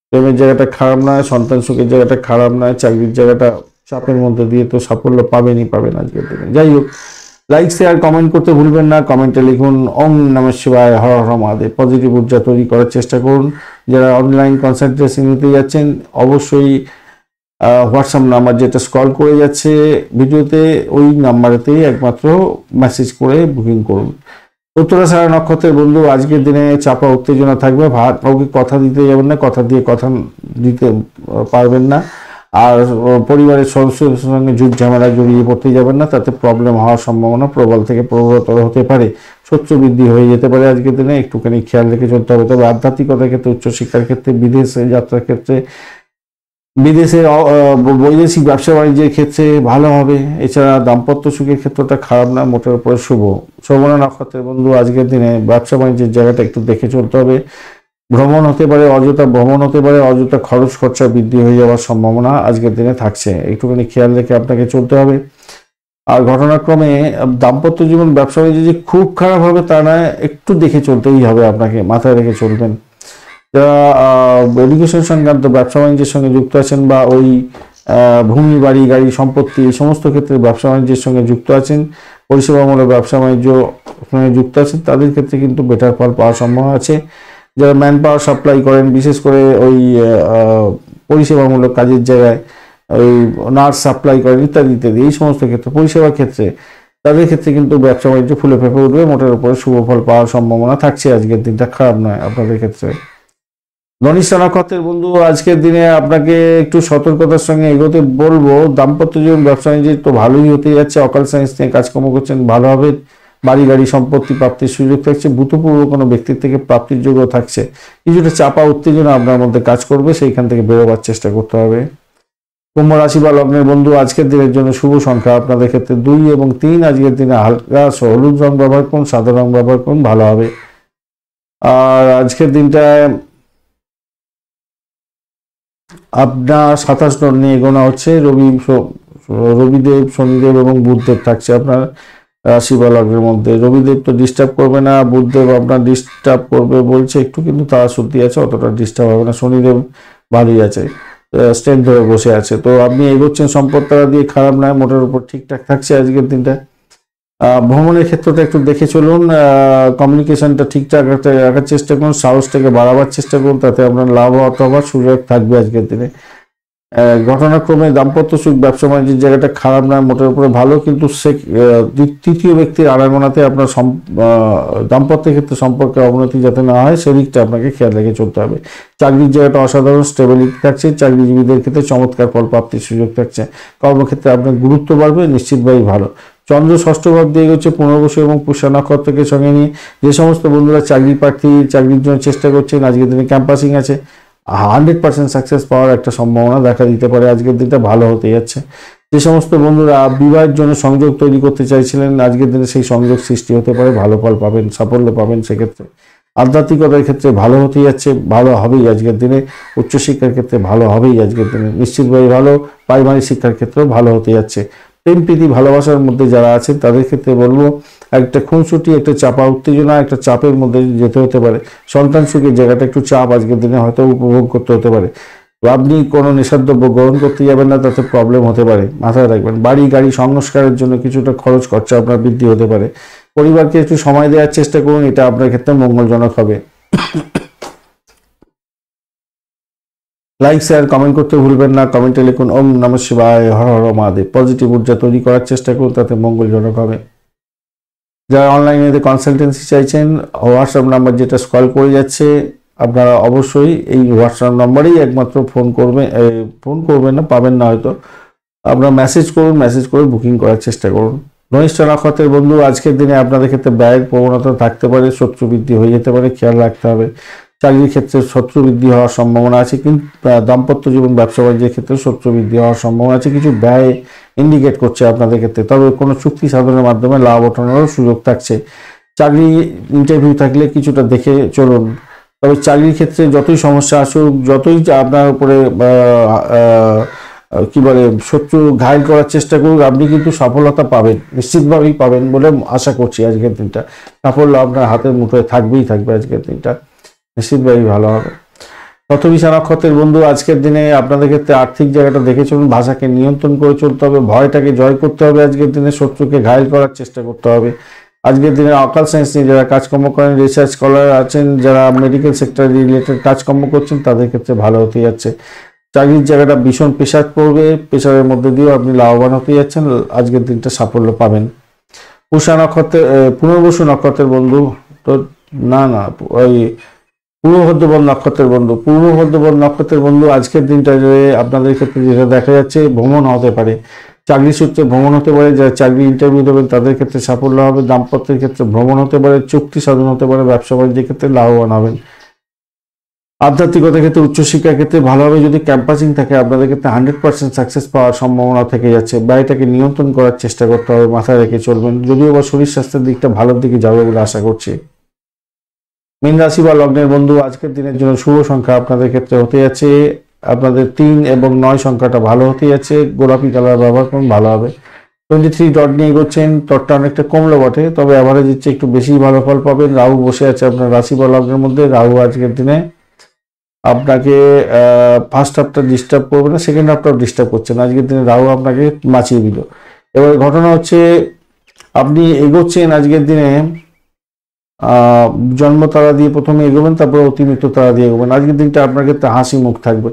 প্রেমের জায়গাটা খারাপ নয়, সন্তান সুখের জায়গাটা খারাপ নয়, চাকরির জায়গাটা চাপের মধ্যে দিয়ে তো সাফল্য পাবেন আজকের দিনে। যাই হোক, লাইক শেয়ার কমেন্ট করতে ভুলবেন না, কমেন্টে লিখুন ওম নমঃ শিবায়, হর হর মহাদেব। পজিটিভ ঊর্জা তৈরি করার চেষ্টা করুন। যারা অনলাইন কনসালটেন্সি নিতে যাচ্ছেন অবশ্যই হোয়াটসঅ্যাপ নাম্বার যেটা স্ক্রল করে যাচ্ছে ভিডিওতে, ওই নাম্বারেতেই একমাত্র মেসেজ করে বুকিং করুন। উত্তরাষাঢ়া নক্ষত্রের বন্ধু আজকের দিনে চাপা উত্তেজনা থাকবে, কাউকে কথা দিতে যাবেন না, কথা দিয়ে কথা দিতে পারবেন না। আর পরিবারের সদস্যদের সঙ্গে যুদ্ধ ঝামেলা জড়িয়ে পড়তে যাবেন না, তাতে প্রবলেম হওয়ার সম্ভাবনা প্রবল থেকে প্রবলতর হতে পারে। শত্রু বৃদ্ধি হয়ে যেতে পারে আজকের দিনে, একটুখানি খেয়াল রেখে চলতে হবে। তবে আধ্যাত্মিকতার ক্ষেত্রে, উচ্চশিক্ষার ক্ষেত্রে, বিদেশে যাত্রার ক্ষেত্রে, বিদেশের বৈদেশিক ব্যবসা বাণিজ্যের ক্ষেত্রে ভালো হবে। এছাড়া দাম্পত্য সুখের ক্ষেত্রটা খারাপ না, মোটের উপরে শুভ। শ্রবণা নক্ষত্রের বন্ধু আজকের দিনে ব্যবসা বাণিজ্যের জায়গাটা একটু দেখে চলতে হবে। ভ্রমণ হতে পারে, অযথা খরচ খরচা বৃদ্ধি হয়ে যাওয়ার সম্ভাবনা আজকের দিনে থাকছে, একটুখানি খেয়াল রেখে আপনাকে চলতে হবে। আর ঘটনাক্রমে দাম্পত্য জীবন ব্যবসা বাণিজ্য যে খুব খারাপ হবে তা নয়, একটু দেখে চলতেই হবে, আপনাকে মাথায় রেখে চলবেন। যারা এডুকেশন সংক্রান্ত ব্যবসা বাণিজ্যের সঙ্গে যুক্ত আছেন বা ওই ভূমি বাড়ি গাড়ি সম্পত্তি এই সমস্ত ক্ষেত্রে ব্যবসা বাণিজ্যের সঙ্গে যুক্ত আছেন, পরিষেবামূলক ব্যবসা বাণিজ্য সঙ্গে যুক্ত আছেন, তাদের ক্ষেত্রে কিন্তু বেটার ফল পাওয়ার সম্ভাবনা আছে। যারা ম্যান পাওয়ার সাপ্লাই করেন, বিশেষ করে ওই পরিষেবামূলক কাজের জায়গায় ওই নার্স সাপ্লাই করেন ইত্যাদি ইত্যাদি, এই সমস্ত ক্ষেত্রে পরিষেবার ক্ষেত্রে, তাদের ক্ষেত্রে কিন্তু ব্যবসা বাণিজ্য ফুলে ফেঁপে উঠবে, মোটের উপরে শুভ ফল পাওয়ার সম্ভাবনা থাকছে। আজকের দিনটা খারাপ নয় আপনাদের ক্ষেত্রে। ধনিষ্ঠা নক্ষত্রের বন্ধু আজকের দিনে আপনাকে একটু সতর্কতার সঙ্গে এগোতে বলবো। দাম্পত্য জীবন ব্যবসা বাণিজ্য তো ভালোই হতে যাচ্ছে, অকাল সায়েন্স নিয়ে কাজকর্ম করছেন ভালো হবে। বাড়ি গাড়ি সম্পত্তি প্রাপ্তির সুযোগ থাকছে, ভূতপূর্ব কোনো ব্যক্তির থেকে প্রাপ্তির যোগ্য থাকছে। কিছুটা চাপা উত্তেজনা আপনার মধ্যে কাজ করবে, সেইখান থেকে বেরোবার চেষ্টা করতে হবে। কুম্ভ রাশি বা লগ্নের বন্ধু আজকের দিনের জন্য শুভ সংখ্যা আপনাদের ক্ষেত্রে 2 এবং 3। আজকের দিনে হালকা হলুদ রং ব্যবহার করুন, সাদা রং ব্যবহার করুন, ভালো হবে। আর আজকের দিনটায় আপনার 27 নম্বর নিয়ে এগোনো হচ্ছে। রবিদেব, শনিদেব এবং বুধদেব থাকছে আপনার রাশি বা লগ্নের মধ্যে। রবিদেব তো ডিস্টার্ব করবে না, বুধদেব আপনার ডিস্টার্ব করবে বলছে একটু, কিন্তু তারা সত্যি আছে, অতটা ডিস্টার্ব হবে না। শনিদেব ভালোই আছে, স্ট্রেন্থ ধরে বসে আছে, তো আপনি এগোচ্ছেন সম্পদ তারা দিয়ে, খারাপ নয়, মোটের উপর ঠিকঠাক থাকছে আজকের দিনটা। ভ্রমণের ক্ষেত্রটা একটু দেখে চলুন, কমিউনিকেশনটা ঠিকঠাক রাখার চেষ্টা করুন, সাহসটাকে বাড়াবার চেষ্টা করুন, তাতে আপনার লাভ হওয়ার সুযোগ থাকবে আজকের দিনে। ঘটনাক্রমে দাম্পত্য সুখ ব্যবসা বাণিজ্যের জায়গাটা খারাপ নয়, মোটের উপরে ভালো, কিন্তু সে তৃতীয় ব্যক্তির আনাগোনাতে আপনার দাম্পত্যের ক্ষেত্রে সম্পর্কে অবনতি যাতে না হয় সেদিকটা আপনাকে খেয়াল রেখে চলতে হবে। চাকরির জায়গাটা অসাধারণ স্টেবিলিটি থাকছে, চাকরিজীবীদের ক্ষেত্রে চমৎকার ফল প্রাপ্তির সুযোগ থাকছে। কর্মক্ষেত্রে আপনার গুরুত্ব বাড়বে, নিশ্চিতভাবেই ভালো। চন্দ্র ষষ্ঠ ভাব দিয়ে গেছে পুনর্বসু এবং পুষ্যা নক্ষত্রকে সঙ্গে নিয়ে। যে সমস্ত বন্ধুরা চাকরির জন্য চেষ্টা করছেন, আজকের দিনে ক্যাম্পাসিং আছে, 100% সাকসেস পাওয়ার একটা সম্ভাবনা দেখা দিতে পারে, আজকের দিনটা ভালো হতে যাচ্ছে। যে সমস্ত বন্ধুরা বিবাহের জন্য সংযোগ তৈরি করতে চাইছিলেন, আজকের দিনে সেই সংযোগ সৃষ্টি হতে পারে, ভালো ফল পাবেন, সাফল্য পাবেন সেক্ষেত্রে। আধ্যাত্মিকতার ক্ষেত্রে ভালো হতে যাচ্ছে, ভালো হবেই আজকের দিনে। উচ্চশিক্ষার ক্ষেত্রে ভালো হবেই আজকের দিনে, নিশ্চিতভাবে ভালো। পারিবারিক শিক্ষার ক্ষেত্রেও ভালো হতে যাচ্ছে। প্রেম প্রীতি ভালোবাসার মধ্যে যারা আছেন তাদের ক্ষেত্রে বলবো একটা খুনসুটি, একটা চাপা উত্তেজনা, একটা চাপের মধ্যে যেতে হতে পারে। সন্তান সুখের জায়গাটা একটু চাপ আজকের দিনে হয়তো উপভোগ করতে হতে পারে। আপনি কোনো নেশাদ্রব্য গ্রহণ করতে যাবেন না, তাতে প্রবলেম হতে পারে, মাথায় রাখবেন। বাড়ি গাড়ি সংস্কারের জন্য কিছুটা খরচ খরচা আপনার বৃদ্ধি হতে পারে। পরিবারকে একটু সময় দেওয়ার চেষ্টা করুন, এটা আপনার ক্ষেত্রে মঙ্গলজনক হবে। লাইক শেয়ার কমেন্ট করতে ভুলবেন না। কমেন্টে লিখুন ওম নমঃ শিবায়, হর হর মহাদেব। পজিটিভ ঊর্জা তৈরি করার চেষ্টা করুন, তাতে মঙ্গলজনক হবে। যারা অনলাইনে কনসালটেন্সি চাইছেন, হোয়াটসঅ্যাপ নাম্বার যেটা স্ক্রল করে যাচ্ছে, আপনারা অবশ্যই এই হোয়াটসঅ্যাপ নম্বরেই একমাত্র ফোন করবেন না, পাবেন না হয়তো। আপনারা মেসেজ করুন, মেসেজ করে বুকিং করার চেষ্টা করুন। ধনিষ্ঠ নক্ষত্রের বন্ধু, আজকের দিনে আপনাদের ক্ষেত্রে ব্যয়ের প্রবণতা থাকতে পারে, শত্রু বৃদ্ধি হয়ে যেতে পারে, খেয়াল রাখতে হবে। চাকরির ক্ষেত্রে শত্রু বৃদ্ধি হওয়ার সম্ভাবনা আছে, কিন্তু দাম্পত্য জীবন ব্যবসা বাণিজ্যের ক্ষেত্রে শত্রু বৃদ্ধি হওয়ার সম্ভাবনা আছে। কিছু ব্যয় ইন্ডিকেট করছে আপনাদের ক্ষেত্রে, তবে কোনো চুক্তি সাধনের মাধ্যমে লাভ ওঠানোরও সুযোগ থাকছে। চাকরি ইন্টারভিউ থাকলে কিছুটা দেখে চলুন। তবে চাকরির ক্ষেত্রে যতই সমস্যা আসুক, যতই আপনার উপরে কি বলে শত্রু ঘায়েল করার চেষ্টা করুক, আপনি কিন্তু সফলতা পাবেন, নিশ্চিতভাবেই পাবেন বলে আশা করছি। আজকের দিনটা সাফল্য আপনার হাতের মুঠোয় থাকবেই থাকবে, আজকের দিনটা নিশ্চিতভাবেই ভালো হবে। শতবিশা নক্ষত্রের বন্ধু, আজকের দিনে আপনাদের ক্ষেত্রে আর্থিক জায়গাটা দেখে চলুন, ভাষাকে নিয়ন্ত্রণ করে চলতে হবে, ভয়টাকে জয় করতে হবে। আজকের দিনে শত্রুকে ঘায়েল করার চেষ্টা করতে হবে। আজকের দিনে অকাল সায়েন্স নিয়ে যারা কাজকর্ম করেন, রিসার্চ স্কলার আছেন, যারা মেডিকেল সেক্টর রিলেটেড কাজকর্ম করছেন, তাদের ক্ষেত্রে ভালো হতে যাচ্ছে। চাকরির জায়গাটা ভীষণ প্রেশার পড়বে, প্রেশারের মধ্যে দিয়েও আপনি লাভবান হতে যাচ্ছেন, আজকের দিনটা সাফল্য পাবেন। পুষা নক্ষত্রের পুনর্বসু নক্ষত্রের বন্ধু তো ওই পূর্ব ভদ্রপদ নক্ষত্রের বন্ধু, আজকের দিনটা আপনাদের ক্ষেত্রে যেটা দেখা যাচ্ছে, ভ্রমণ হতে পারে, চাকরি সূত্রে ভ্রমণ হতে পারে। যারা চাকরি ইন্টারভিউ দেবেন তাদের ক্ষেত্রে সাফল্য হবে। দাম্পত্যের ক্ষেত্রে ভ্রমণ হতে পারে, চুক্তি সাধন হতে পারে, ব্যবসা বাণিজ্যের ক্ষেত্রে লাভবান হবেন। আধ্যাত্মিকতার ক্ষেত্রে উচ্চশিক্ষার ক্ষেত্রে ভালো হবে। যদি ক্যাম্পাসিং থাকে আপনাদের ক্ষেত্রে 100% সাকসেস পাওয়ার সম্ভাবনা থেকে যাচ্ছে। ব্যয়টাকে নিয়ন্ত্রণ করার চেষ্টা করতে হবে, মাথায় রেখে চলবেন। যদিও বা শরীর স্বাস্থ্যের দিকটা ভালোর দিকে যাবে বলে আশা করছি। মীন রাশি বা লগ্নের বন্ধু, আজকের দিনের জন্য শুভ সংখ্যা আপনাদের ক্ষেত্রে হতে যাচ্ছে, আপনাদের 3 এবং 9 সংখ্যাটা ভালো হতে যাচ্ছে। গোলাপি কালার ব্যবহার করুন, ভালো হবে। 23 ডট নিয়ে এগোচ্ছেন, ডটটা অনেকটা কমলো বটে, তবে অ্যাভারেজ হচ্ছে একটু বেশি ভালো ফল পাবেন। রাহু বসে আছে আপনার রাশি বা লগ্নের মধ্যে। রাহু আজকের দিনে আপনাকে ফার্স্ট হাফটা ডিস্টার্ব করবে না, সেকেন্ড হাফটাও ডিস্টার্ব করছে না। আজকের দিনে রাহু আপনাকে বাঁচিয়ে দিল। এবার ঘটনা হচ্ছে, আপনি এগোচ্ছেন আজকের দিনে জন্ম তারা দিয়ে প্রথমে এগোবেন, তারপরে অতিমৃত্যু তারা দিয়ে এগোবেন। আজকের দিনটা আপনার ক্ষেত্রে হাসি মুখ থাকবে,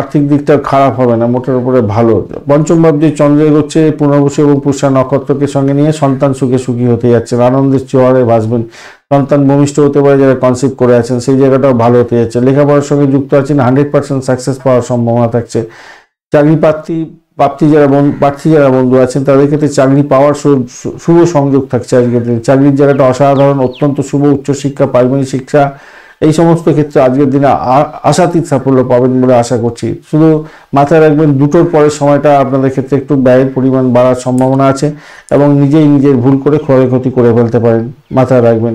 আর্থিক দিকটা খারাপ হবে না, মোটের উপরে ভালো। পঞ্চম ভাব যে চন্দ্র এগোচ্ছে পুনর্বসু এবং পুষ্যা নক্ষত্রকে সঙ্গে নিয়ে, সন্তান সুখী হতে যাচ্ছেন, আনন্দের চোয়ারে ভাসবেন। সন্তান ভূমিষ্ঠ হতে পারে, যারা কনসিভ করে আছেন সেই জায়গাটাও ভালো হতে যাচ্ছে। লেখাপড়ার সঙ্গে যুক্ত আছেন, 100% সাকসেস পাওয়ার সম্ভাবনা থাকছে। চাকরি প্রার্থী যারা বন্ধু আছেন তাদের ক্ষেত্রে চাকরি পাওয়ার শুভ সংযোগ থাকছে আজকের দিনে। চাকরির জায়গাটা অসাধারণ, অত্যন্ত শুভ। উচ্চশিক্ষা, পারিবারিক শিক্ষা, এই সমস্ত ক্ষেত্রে আজকের দিনে আশাতীত সাফল্য পাবেন বলে আশা করছি। শুধু মাথায় রাখবেন, দুটোর পরের সময়টা আপনাদের ক্ষেত্রে একটু ব্যয়ের পরিমাণ বাড়ার সম্ভাবনা আছে এবং নিজের ভুল করে ক্ষয়ক্ষতি করে ফেলতে পারেন, মাথায় রাখবেন।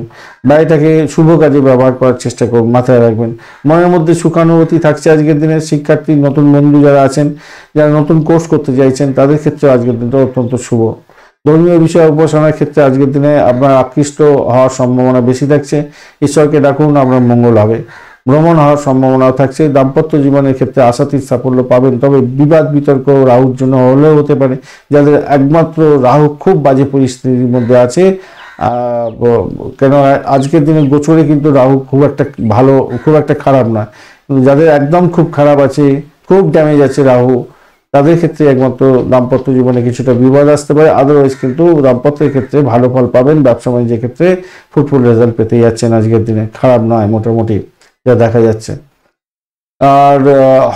ব্যয়টাকে শুভ কাজে ব্যবহার করার চেষ্টা করুন, মাথায় রাখবেন। মনের মধ্যে সুখানুভূতি থাকছে আজকের দিনে। শিক্ষার্থী, নতুন বন্ধু যারা আছেন, যারা নতুন কোর্স করতে চাইছেন, তাদের ক্ষেত্রে আজকের দিনটা অত্যন্ত শুভ। ধর্মীয় বিষয় উপাসনার ক্ষেত্রে আজকের দিনে আপনার আকৃষ্ট হওয়ার সম্ভাবনা বেশি থাকছে। ঈশ্বরকে ডাকুন, আপনার মঙ্গল হবে। ভ্রমণ হওয়ার সম্ভাবনাও থাকছে। দাম্পত্য জীবনের ক্ষেত্রে আশাতীত সাফল্য পাবেন, তবে বিবাদ বিতর্ক রাহুর জন্য হলেও হতে পারে। যাদের একমাত্র রাহু খুব বাজে পরিস্থিতির মধ্যে আছে, কেন আজকের দিনে গোচরে কিন্তু রাহু খুব একটা খারাপ না, কিন্তু যাদের একদম খুব খারাপ আছে, খুব ড্যামেজ আছে রাহু, তাদের ক্ষেত্রে একমাত্র দাম্পত্য জীবনে কিছুটা বিবাদ আসতে পারে। আদারওয়াইজ কিন্তু দাম্পত্যের ক্ষেত্রে ভালো ফল পাবেন। ব্যবসা বাণিজ্যের ক্ষেত্রে ফুটফুল রেজাল্ট পেতে যাচ্ছেন আজকের দিনে, খারাপ নয় মোটামুটি যা দেখা যাচ্ছে। আর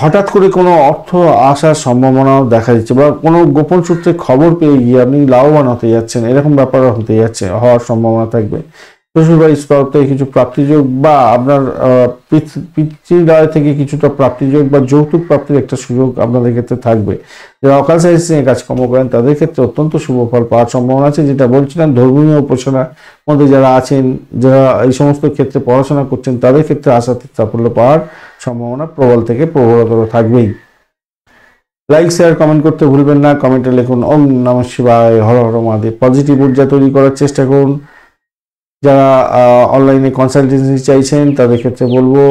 হঠাৎ করে কোনো অর্থ আসার সম্ভাবনাও দেখা যাচ্ছে, বা কোনো গোপন সূত্রে খবর পেয়ে গিয়ে আপনি লাভবান হতে যাচ্ছেন, এরকম ব্যাপার হওয়ার সম্ভাবনা থাকবে। শ্বশুরবাড়ির তরফ থেকে কিছু প্রাপ্তিযোগ বা আপনার পিতৃদ্বয় থেকে কিছুটা প্রাপ্তিযোগ বা যৌতুক প্রাপ্তির একটা সুযোগ আপনাদের ক্ষেত্রে থাকবে। যারা অকাল সাইন্স নিয়ে কাজকর্ম করেন তাদের ক্ষেত্রে অত্যন্ত শুভ ফল পাওয়ার সম্ভাবনা আছে। যেটা বলছিলাম, ধর্মীয় উপাসনার মধ্যে যারা আছেন, যারা এই সমস্ত ক্ষেত্রে পড়াশোনা করছেন তাদের ক্ষেত্রে আশাতীত সাফল্য পাওয়ার সম্ভাবনা প্রবল থেকে প্রবলতর থাকবেই। লাইক শেয়ার কমেন্ট করতে ভুলবেন না। কমেন্টে লিখুন ওম নমঃ শিবায়, হর হর মহাদেব। পজিটিভ ঊর্জা তৈরি করার চেষ্টা করুন। যারা অনলাইনে কনসালটেন্সি চাইছেন তাদের ক্ষেত্রে বলবো,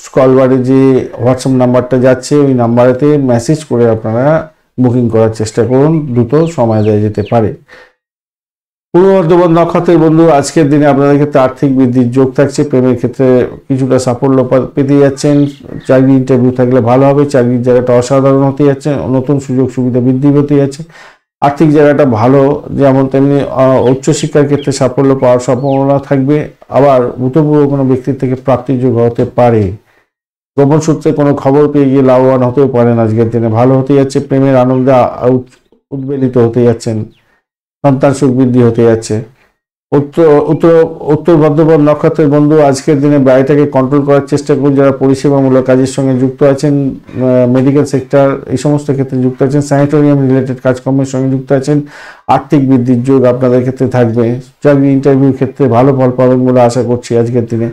স্কলবারে যে হোয়াটসঅ্যাপ নাম্বারটা যাচ্ছে ওই নাম্বারেতে মেসেজ করে আপনারা বুকিং করার চেষ্টা করুন, দ্রুত সময় দেওয়া যেতে পারে। পূর্ব বর্ধমান নক্ষত্রের বন্ধু, আজকের দিনে আপনাদের ক্ষেত্রে আর্থিক বৃদ্ধির যোগ থাকছে। প্রেমের ক্ষেত্রে কিছুটা সাফল্য পেতে যাচ্ছেন। চাকরি ইন্টারভিউ থাকলে ভালো হবে। চাকরির জায়গাটা অসাধারণ হতে যাচ্ছে। নতুন সুযোগ সুবিধা বৃদ্ধি হতে যাচ্ছে। আর্থিক জায়গাটা ভালো, যেমন তেমনি উচ্চশিক্ষার ক্ষেত্রে সাফল্য পাওয়ার সম্ভাবনা থাকবে। আবার ভূতপূর্ব কোনো ব্যক্তির থেকে প্রাপ্তিযোগ হতে পারে। গোপন সূত্রে কোনো খবর পেয়ে গিয়ে লাভবান হতেও পারেন। আজকের দিনে ভালো হতে যাচ্ছে। প্রেমের আনন্দে উদ্বেলিত হতে যাচ্ছেন। সন্তান সুখ বৃদ্ধি হতে যাচ্ছে। উত্তর বর্ধমান নক্ষত্রের বন্ধু, আজকের দিনে ব্যয়টাকে কন্ট্রোল করার চেষ্টা করুন। যারা পরিষেবামূলক কাজের সঙ্গে যুক্ত আছেন, মেডিকেল সেক্টর এই সমস্ত ক্ষেত্রে যুক্ত আছেন, স্যানিটোরিয়াম রিলেটেড কাজকর্মের সঙ্গে যুক্ত আছেন, আর্থিক বৃদ্ধির যোগ আপনাদের ক্ষেত্রে থাকবে। চাকরি ইন্টারভিউ ক্ষেত্রে ভালো ফল পাবেন বলে আশা করছি আজকের দিনে।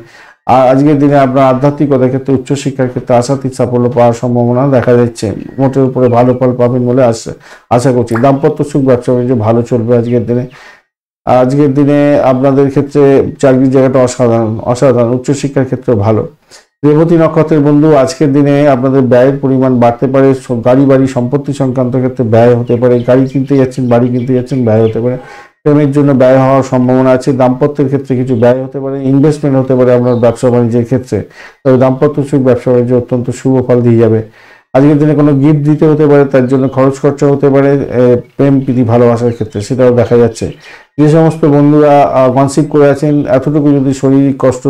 আর আজকের দিনে আপনার আধ্যাত্মিকতার ক্ষেত্রে উচ্চশিক্ষার ক্ষেত্রে আশাতীত সাফল্য পাওয়ার সম্ভাবনা দেখা যাচ্ছে। মোটের উপরে ভালো ফল পাবেন বলে আশা করছি। দাম্পত্য সুখ, ব্যবসা বাণিজ্য ভালো চলবে আজকের দিনে। আজকের দিনে আপনাদের ক্ষেত্রে চাকরির জায়গাটা অসাধারণ। উচ্চশিক্ষার ক্ষেত্রে ভালো। রেবতী নক্ষত্রের বন্ধু, আজকের দিনে আপনাদের ব্যয়ের পরিমাণ বাড়তে পারে। গাড়ি বাড়ি সম্পত্তি সংক্রান্ত ক্ষেত্রে ব্যয় হতে পারে। গাড়ি কিনতে যাচ্ছেন, বাড়ি কিনতে যাচ্ছেন, ব্যয় হতে পারে। প্রেমের জন্য ব্যয় হওয়ার সম্ভাবনা আছে। দাম্পত্যের ক্ষেত্রে কিছু ব্যয় হতে পারে। ইনভেস্টমেন্ট হতে পারে আপনার ব্যবসা বাণিজ্যের ক্ষেত্রে। তবে দাম্পত্য সুখ, ব্যবসা বাণিজ্য অত্যন্ত শুভ ফল দিয়ে যাবে। আজকের দিনে কোনো গিফট দিতে হতে পারে, তার জন্য খরচ খরচা হতে পারে। প্রেম প্রীতি ভালোবাসার ক্ষেত্রে সেটাও দেখা যাচ্ছে। যে সমস্ত বন্ধুরা কনসিভ করে আছেন, এতটুকু যদি শারীরিক কষ্ট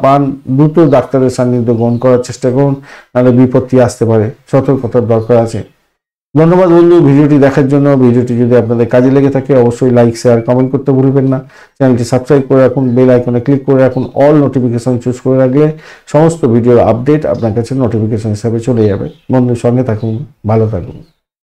পান, দ্রুত ডাক্তারের সান্নিধ্য গ্রহণ করার চেষ্টা করুন, নাহলে বিপত্তি আসতে পারে। সতর্কতার দরকার আছে। ধন্যবাদ বন্ধু ভিডিওটি দেখার জন্য। ভিডিওটি যদি আপনাদের কাজে লেগে থাকে অবশ্যই লাইক শেয়ার কমেন্ট করতে ভুলবেন না। চ্যানেলটি সাবস্ক্রাইব করে রাখুন, বেল আইকনে ক্লিক করে রাখুন। অল নোটিফিকেশন চুজ করে রাখলে সমস্ত ভিডিওর আপডেট আপনার কাছে নোটিফিকেশন হিসাবে চলে যাবে। বন্ধুর সঙ্গে থাকুন, ভালো থাকুন।